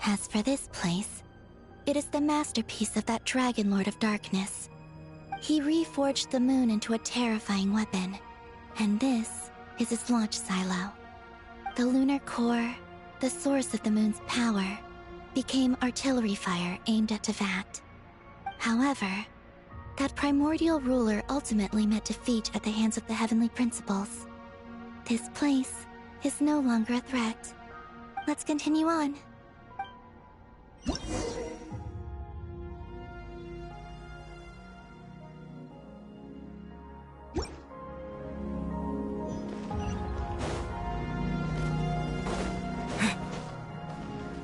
As for this place, it is the masterpiece of that Dragon Lord of Darkness. He reforged the moon into a terrifying weapon, and this is its launch silo. The lunar core, the source of the moon's power, became artillery fire aimed at Tevat. However, that primordial ruler ultimately met defeat at the hands of the heavenly principles. This place is no longer a threat. Let's continue on.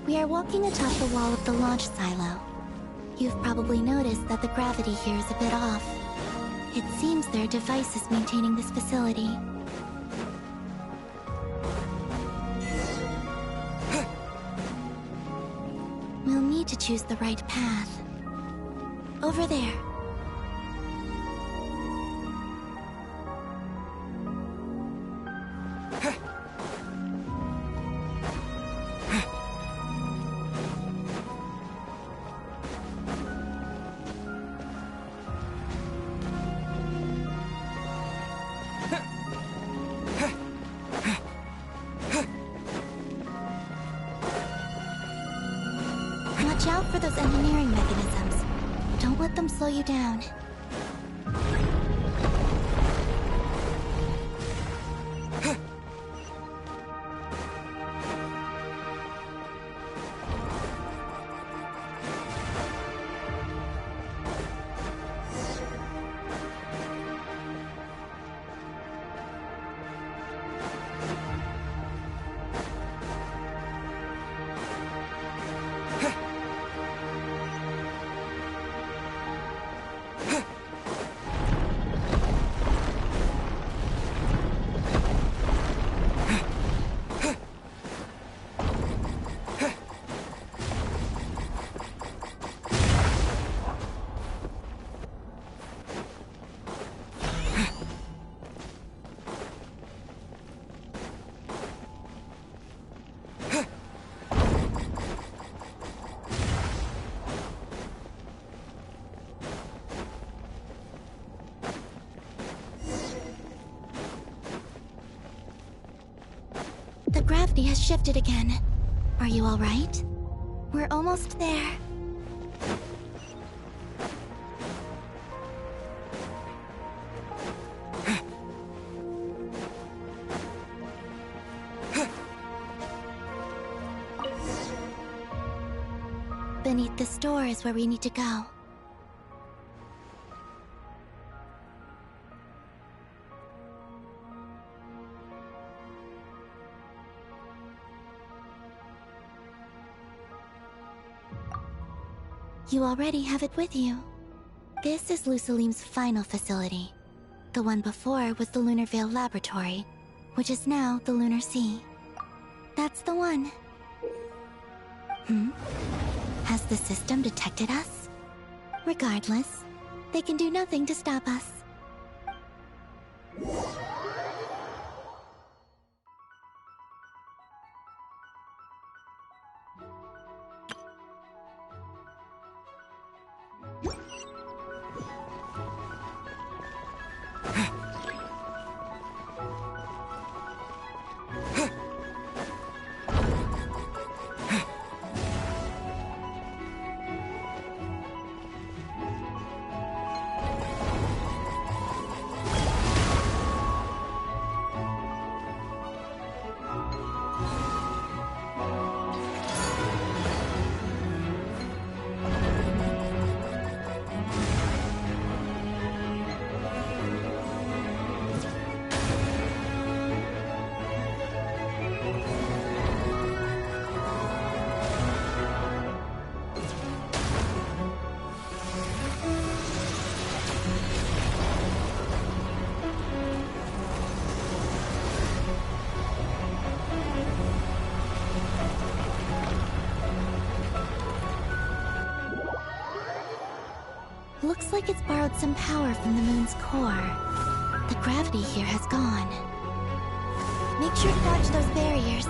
We are walking atop the wall of the launch silo. You've probably noticed that the gravity here is a bit off. It seems there are devices maintaining this facility. We'll need to choose the right path. Over there. Watch out for those engineering mechanisms. Don't let them slow you down. The gravity has shifted again. Are you all right? We're almost there. Beneath this door is where we need to go. You already have it with you. This is Lusalim's final facility. The one before was the Lunar Veil Laboratory, which is now the Lunar Sea. That's the one. Has the system detected us? Regardless, they can do nothing to stop us. looks like it's borrowed some power from the moon's core. The gravity here has gone. Make sure to dodge those barriers.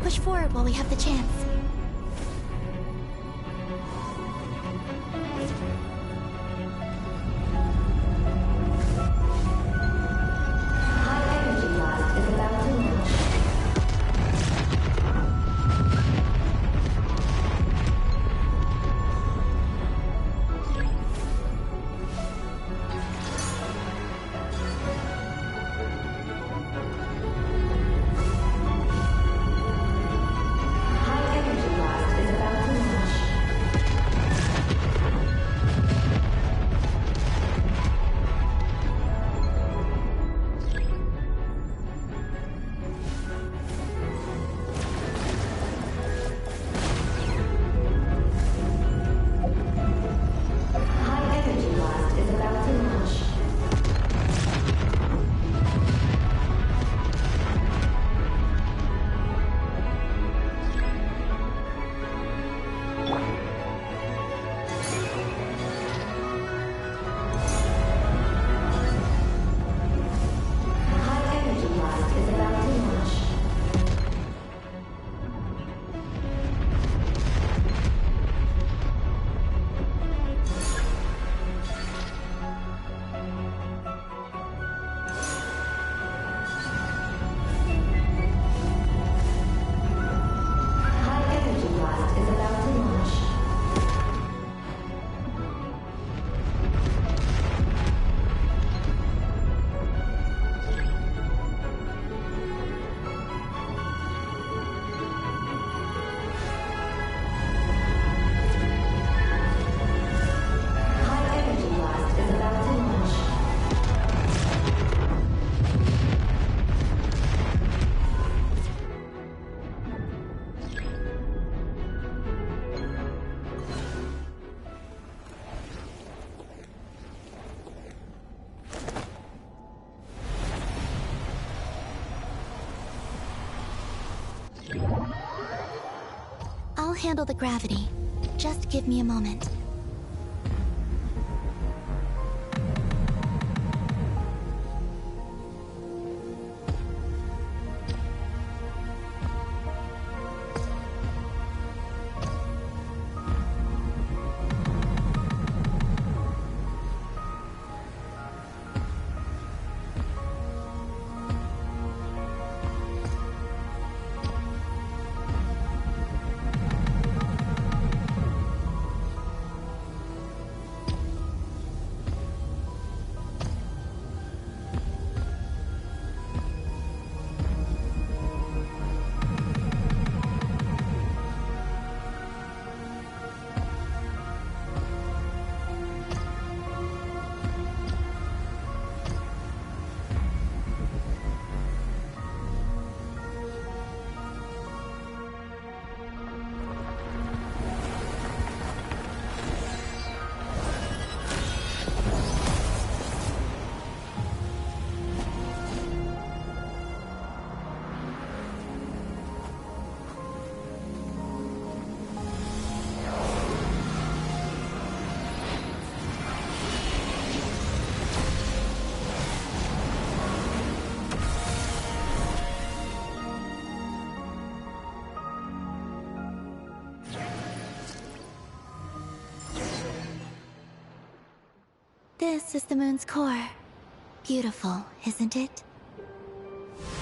Push forward while we have the chance. High I'll handle the gravity. Just give me a moment. This is the moon's core. Beautiful, isn't it?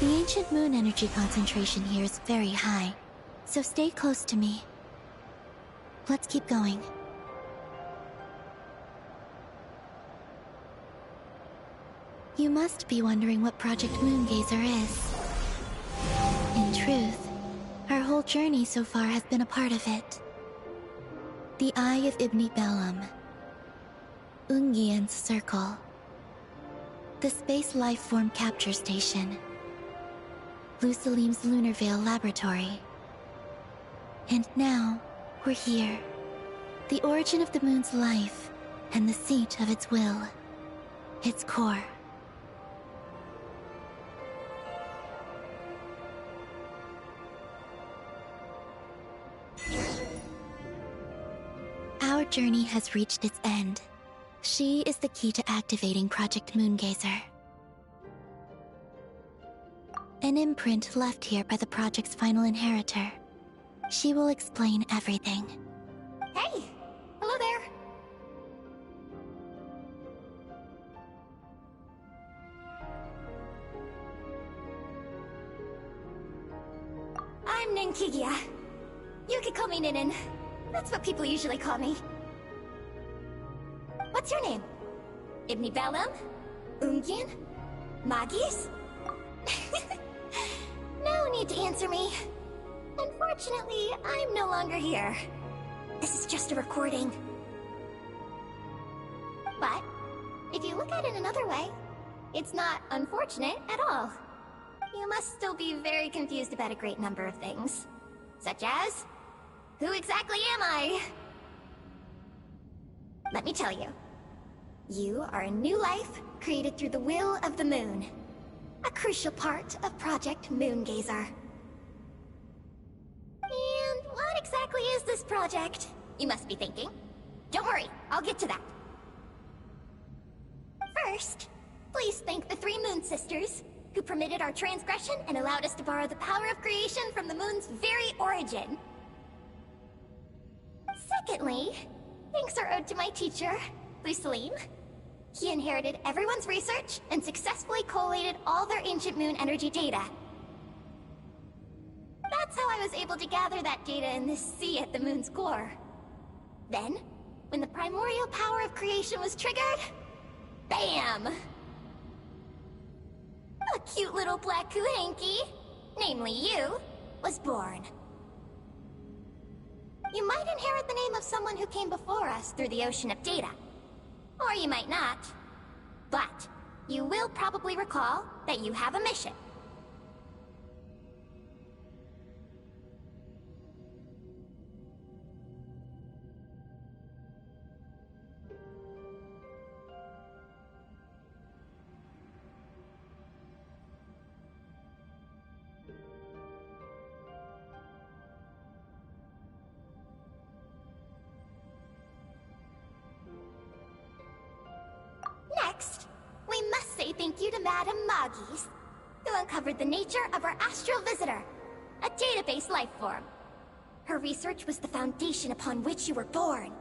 The ancient moon energy concentration here is very high, so stay close to me. Let's keep going. You must be wondering what Project Moongazer is. In truth, our whole journey so far has been a part of it. The Eye of Ibni Bellum. Ungian's Circle. The Space Lifeform Capture Station. Lusalim's Lunar Veil Laboratory. And now, we're here. The origin of the moon's life, and the seat of its will. Its core. Our journey has reached its end. She is the key to activating Project Moongazer. An imprint left here by the project's final inheritor. She will explain everything. Hey! Hello there! I'm Ninkigia. You could call me Ninin. That's what people usually call me. What's your name? Ibni Bellum? Ungian? Magis? No need to answer me. Unfortunately, I'm no longer here. This is just a recording. But, if you look at it another way, it's not unfortunate at all. You must still be very confused about a great number of things. Such as, who exactly am I? Let me tell you. You are a new life created through the will of the moon. A crucial part of Project Moongazer. And what exactly is this project? You must be thinking. Don't worry, I'll get to that. First, please thank the 3 Moon Sisters, who permitted our transgression and allowed us to borrow the power of creation from the moon's very origin. Secondly, thanks are owed to my teacher, Lusalim. He inherited everyone's research and successfully collated all their ancient moon energy data. That's how I was able to gather that data in this sea at the moon's core. Then, when the primordial power of creation was triggered, BAM! A cute little black Kuhanky, namely you, was born. You might inherit the name of someone who came before us through the ocean of data. Or you might not. But, you will probably recall that you have a mission. Madame Moggies, who uncovered the nature of our astral visitor, a database life form. Her research was the foundation upon which you were born.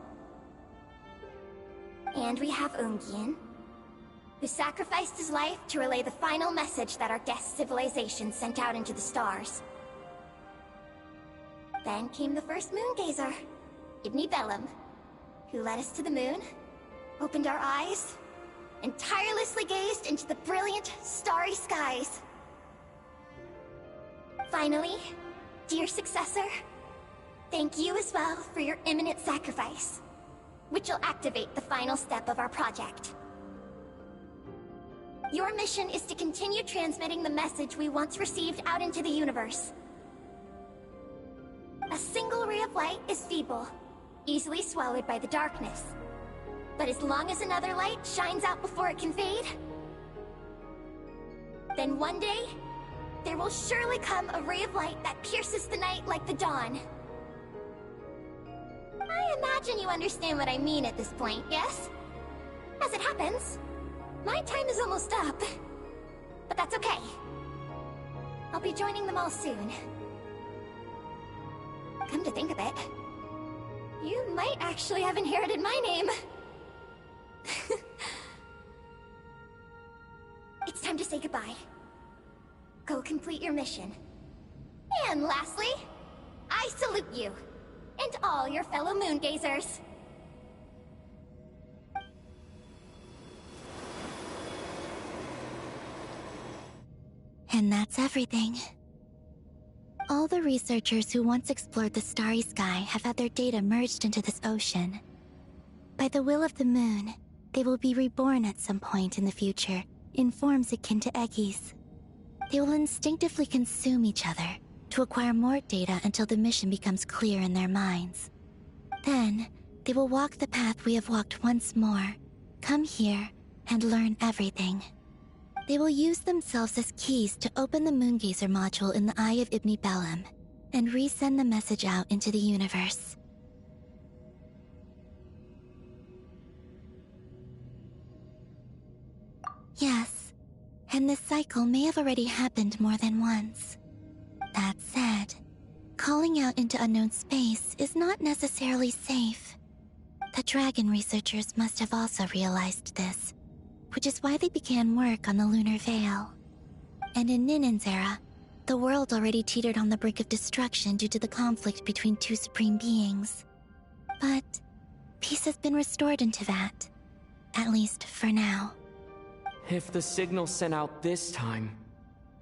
And we have Ungian, who sacrificed his life to relay the final message that our guest civilization sent out into the stars. Then came the first Moongazer, Ibni Bellum, who led us to the moon, opened our eyes, and tirelessly gazed into the brilliant, starry skies. Finally, dear successor, thank you as well for your imminent sacrifice, which will activate the final step of our project. Your mission is to continue transmitting the message we once received out into the universe. A single ray of light is feeble, easily swallowed by the darkness. But as long as another light shines out before it can fade, then one day, there will surely come a ray of light that pierces the night like the dawn. I imagine you understand what I mean at this point, yes? As it happens, my time is almost up. But that's okay. I'll be joining them all soon. Come to think of it, you might actually have inherited my name. It's time to say goodbye. Go complete your mission. And lastly, I salute you, and all your fellow Moongazers. And that's everything. All the researchers who once explored the starry sky have had their data merged into this ocean. By the will of the moon, they will be reborn at some point in the future, in forms akin to eggies. They will instinctively consume each other to acquire more data until the mission becomes clear in their minds. Then, they will walk the path we have walked once more, come here, and learn everything. They will use themselves as keys to open the Moongazer module in the Eye of Ibni Bellum, and resend the message out into the universe. Yes, and this cycle may have already happened more than once. That said, calling out into unknown space is not necessarily safe. The dragon researchers must have also realized this, which is why they began work on the lunar veil. And in Ninen's era, the world already teetered on the brink of destruction due to the conflict between two supreme beings. But peace has been restored into that, at least for now. If the signal sent out this time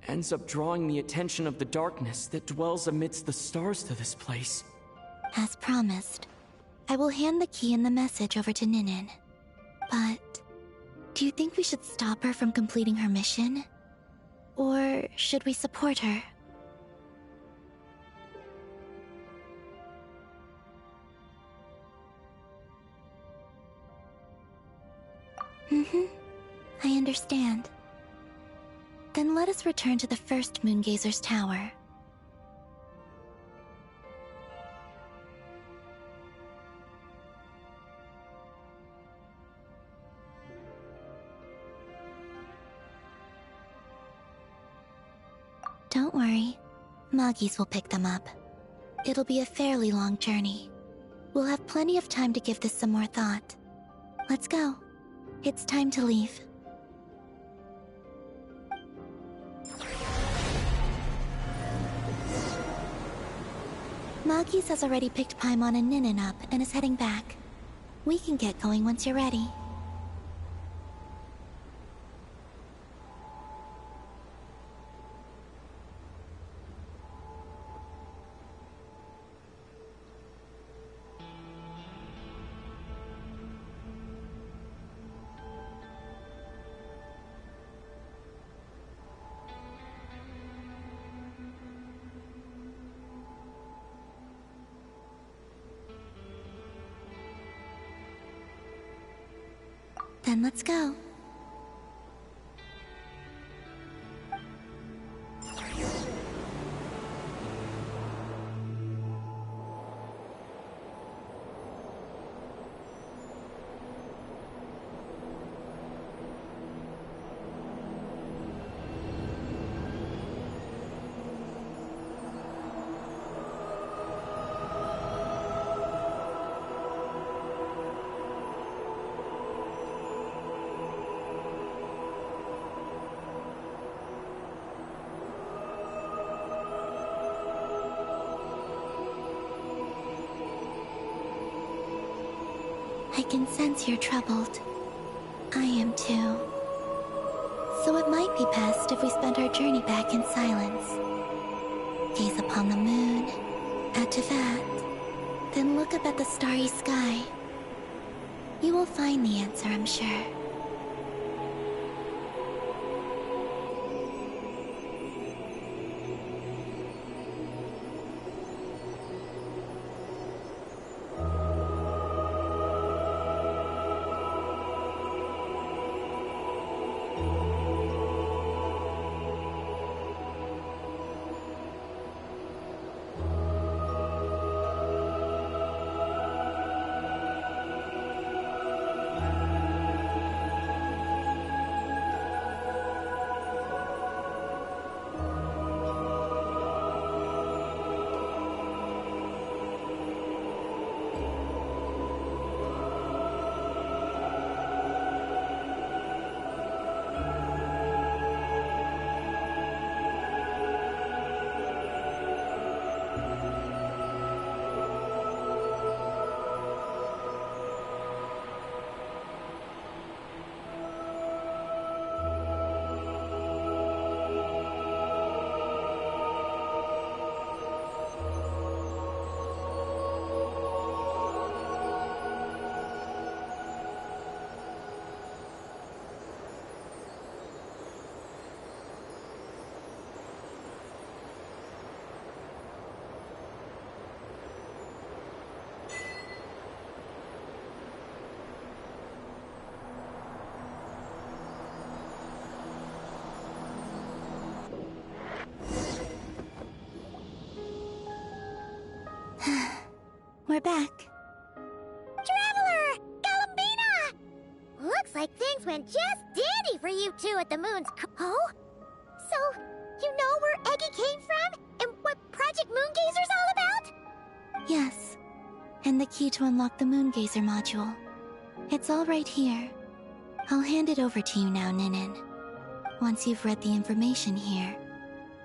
ends up drawing the attention of the darkness that dwells amidst the stars to this place. As promised, I will hand the key and the message over to Ninen. But do you think we should stop her from completing her mission? Or should we support her? I understand. Then let us return to the first Moongazer's tower. Don't worry, Moggies will pick them up. It'll be a fairly long journey. We'll have plenty of time to give this some more thought. Let's go. It's time to leave. Moggies has already picked Paimon and Ninen up and is heading back. We can get going once you're ready. Then let's go. I can sense you're troubled. I am too. So it might be best if we spend our journey back in silence. Gaze upon the moon, add to that, then look up at the starry sky. You will find the answer, I'm sure. We're back. Traveler! Galambina! Looks like things went just dandy for you two at the moon's Oh? So, you know where Eggy came from? And what Project Moongazer's all about? Yes, and the key to unlock the Moongazer module. It's all right here. I'll hand it over to you now, Ninin. Once you've read the information here,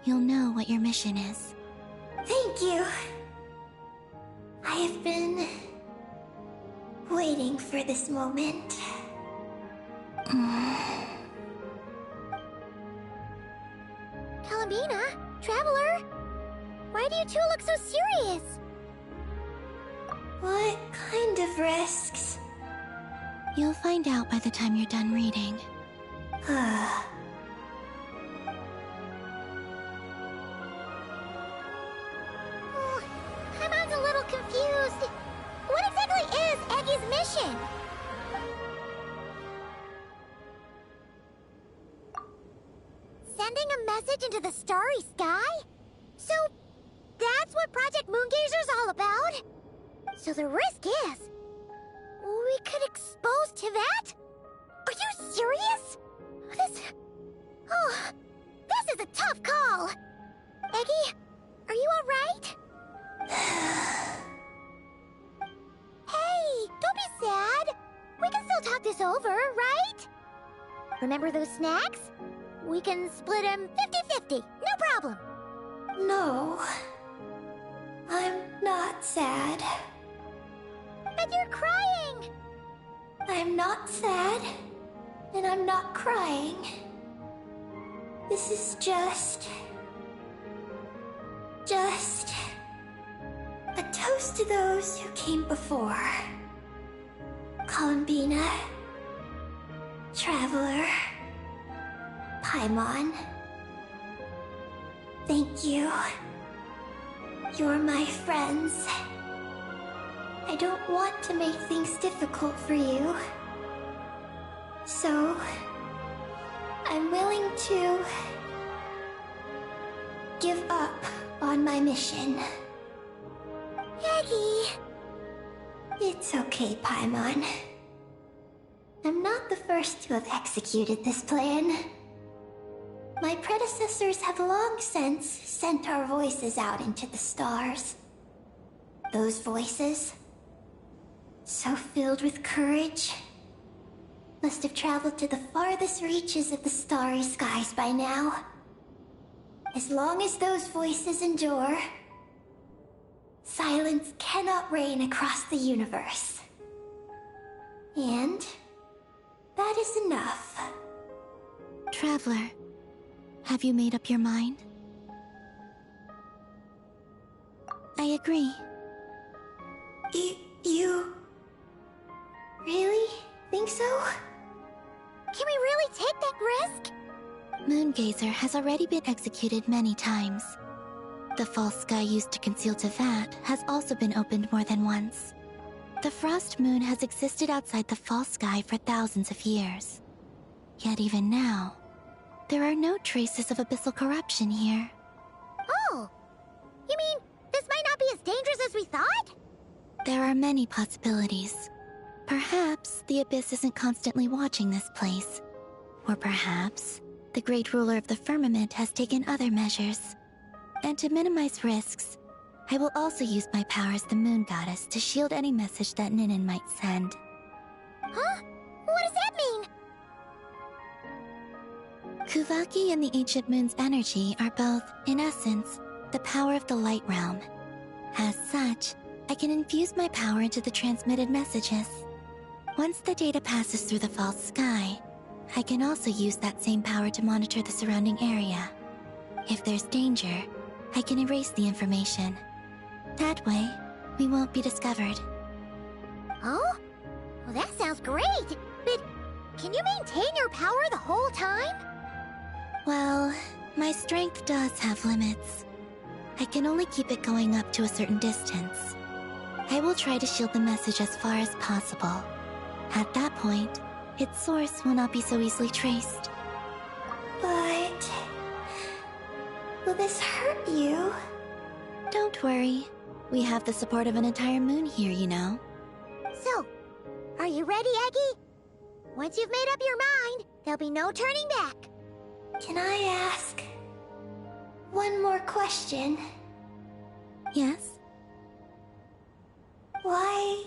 you'll know what your mission is. Thank you. I have been waiting for this moment. Galambina? Traveler? Why do you two look so serious? What kind of risks? You'll find out by the time you're done reading. Paimon's a little confused. What exactly is Eggy's mission? Sending a message into the starry sky? So, that's what Project Moongazer's all about? So the risk is... we could expose to that? Are you serious? This is a tough call. Eggy, are you alright? Hey, don't be sad. We can still talk this over, right? Remember those snacks? We can split them 50-50, no problem. No. I'm not sad. But you're crying. I'm not sad, and I'm not crying. This is just a toast to those who came before. Galambina, Traveler, Paimon. Thank you. You're my friends. I don't want to make things difficult for you. So, I'm willing to give up on my mission. Eggy. It's okay, Paimon. I'm not the first to have executed this plan. My predecessors have long since sent our voices out into the stars. Those voices, so filled with courage, must have traveled to the farthest reaches of the starry skies by now. As long as those voices endure, silence cannot reign across the universe. And that is enough. Traveler, have you made up your mind? I agree. You really think so? Can we really take that risk? Moongazer has already been executed many times. The false sky used to conceal Tevat has also been opened more than once. The frost moon has existed outside the false sky for thousands of years. Yet even now, there are no traces of abyssal corruption here. Oh! You mean, this might not be as dangerous as we thought? There are many possibilities. Perhaps the Abyss isn't constantly watching this place. Or perhaps the great ruler of the firmament has taken other measures. And to minimize risks, I will also use my power as the moon goddess to shield any message that Ninin might send. Huh? What does that mean? Kuvaki and the ancient moon's energy are both, in essence, the power of the light realm. As such, I can infuse my power into the transmitted messages. Once the data passes through the false sky, I can also use that same power to monitor the surrounding area. If there's danger, I can erase the information. That way, we won't be discovered. Oh? Well, that sounds great! But can you maintain your power the whole time? Well, my strength does have limits. I can only keep it going up to a certain distance. I will try to shield the message as far as possible. At that point, its source will not be so easily traced. But... will this hurt you? Don't worry. We have the support of an entire moon here, you know. So, are you ready, Eggy? Once you've made up your mind, there'll be no turning back. Can I ask one more question? Yes? Why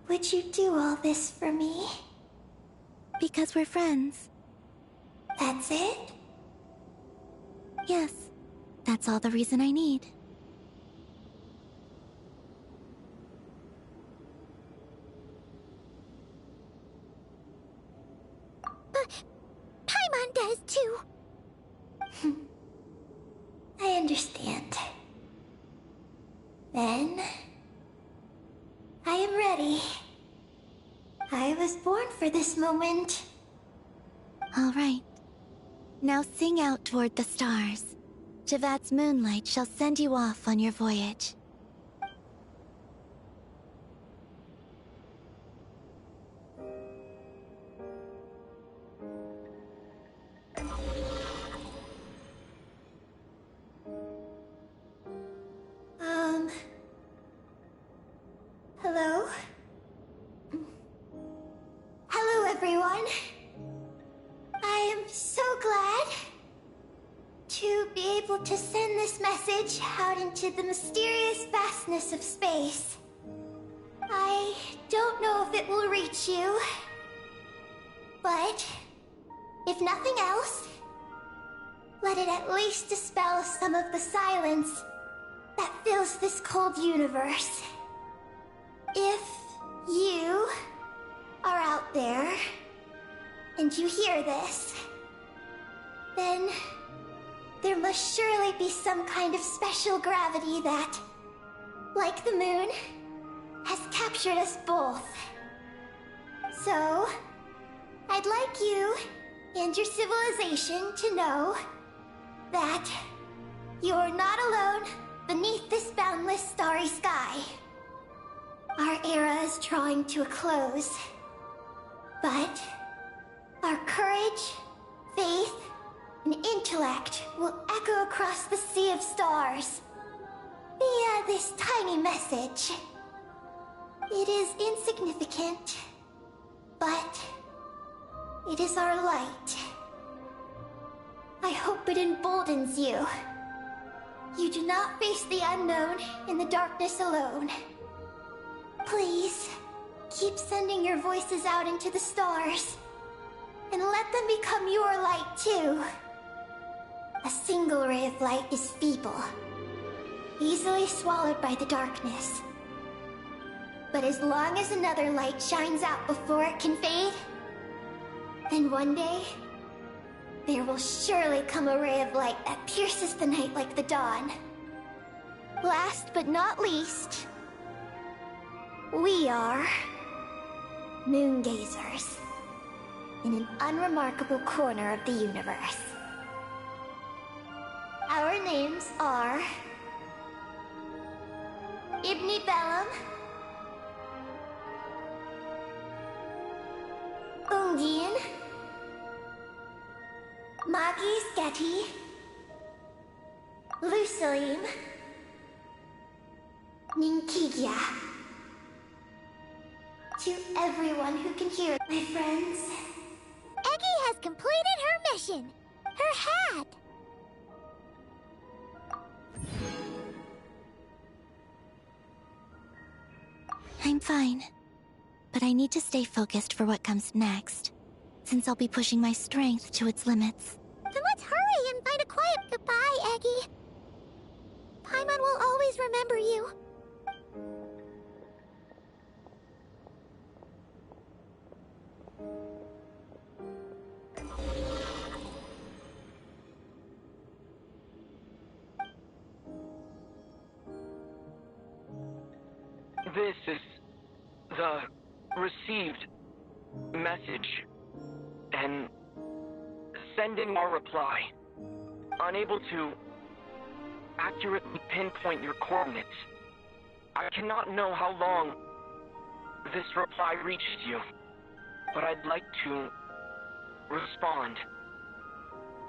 would you do all this for me? Because we're friends. That's it? Yes. That's all the reason I need. But Paimon does too. I understand. Then... I am ready. I was born for this moment. All right. Now sing out toward the stars. Javat's moonlight shall send you off on your voyage. Hello? Hello, everyone. I am so glad to be able to send this message out into the mysterious vastness of space. I don't know if it will reach you, but if nothing else, let it at least dispel some of the silence that fills this cold universe. If you are out there and you hear this, then there must surely be some kind of special gravity that, like the moon, has captured us both. So, I'd like you and your civilization to know that you're not alone beneath this boundless starry sky. Our era is drawing to a close, but our courage, faith, and intellect will echo across the sea of stars via this tiny message. It is insignificant, but it is our light. I hope it emboldens you. You do not face the unknown in the darkness alone. Please, keep sending your voices out into the stars, and let them become your light too. A single ray of light is feeble, easily swallowed by the darkness. But as long as another light shines out before it can fade, then one day, there will surely come a ray of light that pierces the night like the dawn. Last but not least, we are Moongazers in an unremarkable corner of the universe. Our names are Ibni Bellum, Ungian, Magi Sketty, Lucilim, Ninkigia. To everyone who can hear, my friends. Eggy has completed her mission. Her hat. I'm fine. But I need to stay focused for what comes next, since I'll be pushing my strength to its limits. Then let's hurry and find a quiet goodbye, Eggy. Paimon will always remember you. This is the received message, and sending our reply. Unable to accurately pinpoint your coordinates. I cannot know how long this reply reaches you, but I'd like to respond.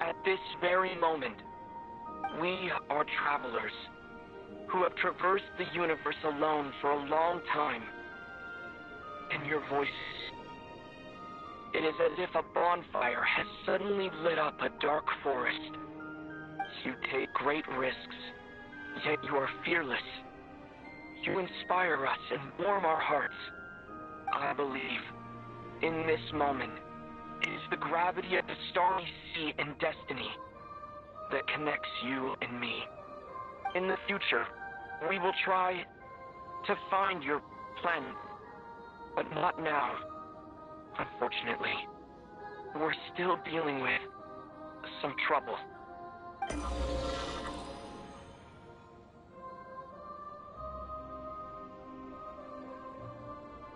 At this very moment, we are travelers who have traversed the universe alone for a long time. And your voices, it is as if a bonfire has suddenly lit up a dark forest. You take great risks, yet you are fearless. You inspire us and warm our hearts. I believe, in this moment, it is the gravity of the starry sea and destiny that connects you and me. In the future, we will try to find your planet, but not now. Unfortunately, we're still dealing with some trouble.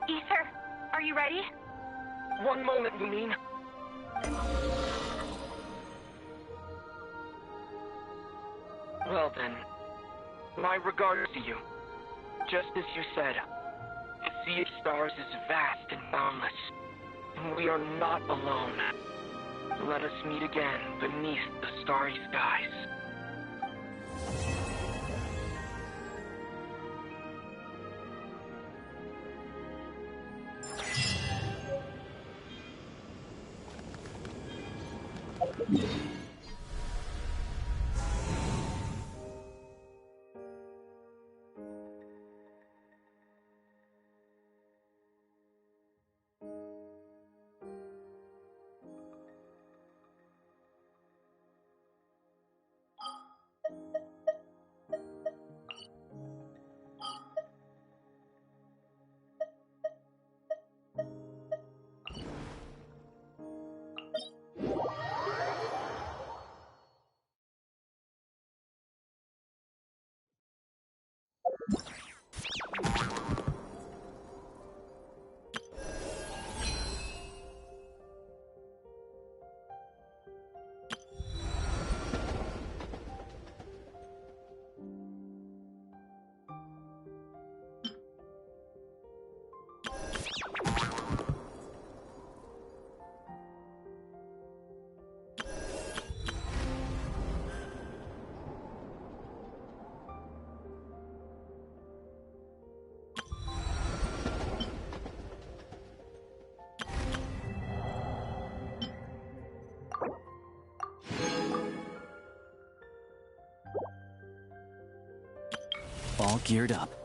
Ether, are you ready? One moment, Lumine. Well then, my regards to you. Just as you said, the sea of stars is vast and boundless, and we are not alone. Let us meet again beneath the starry skies. All geared up.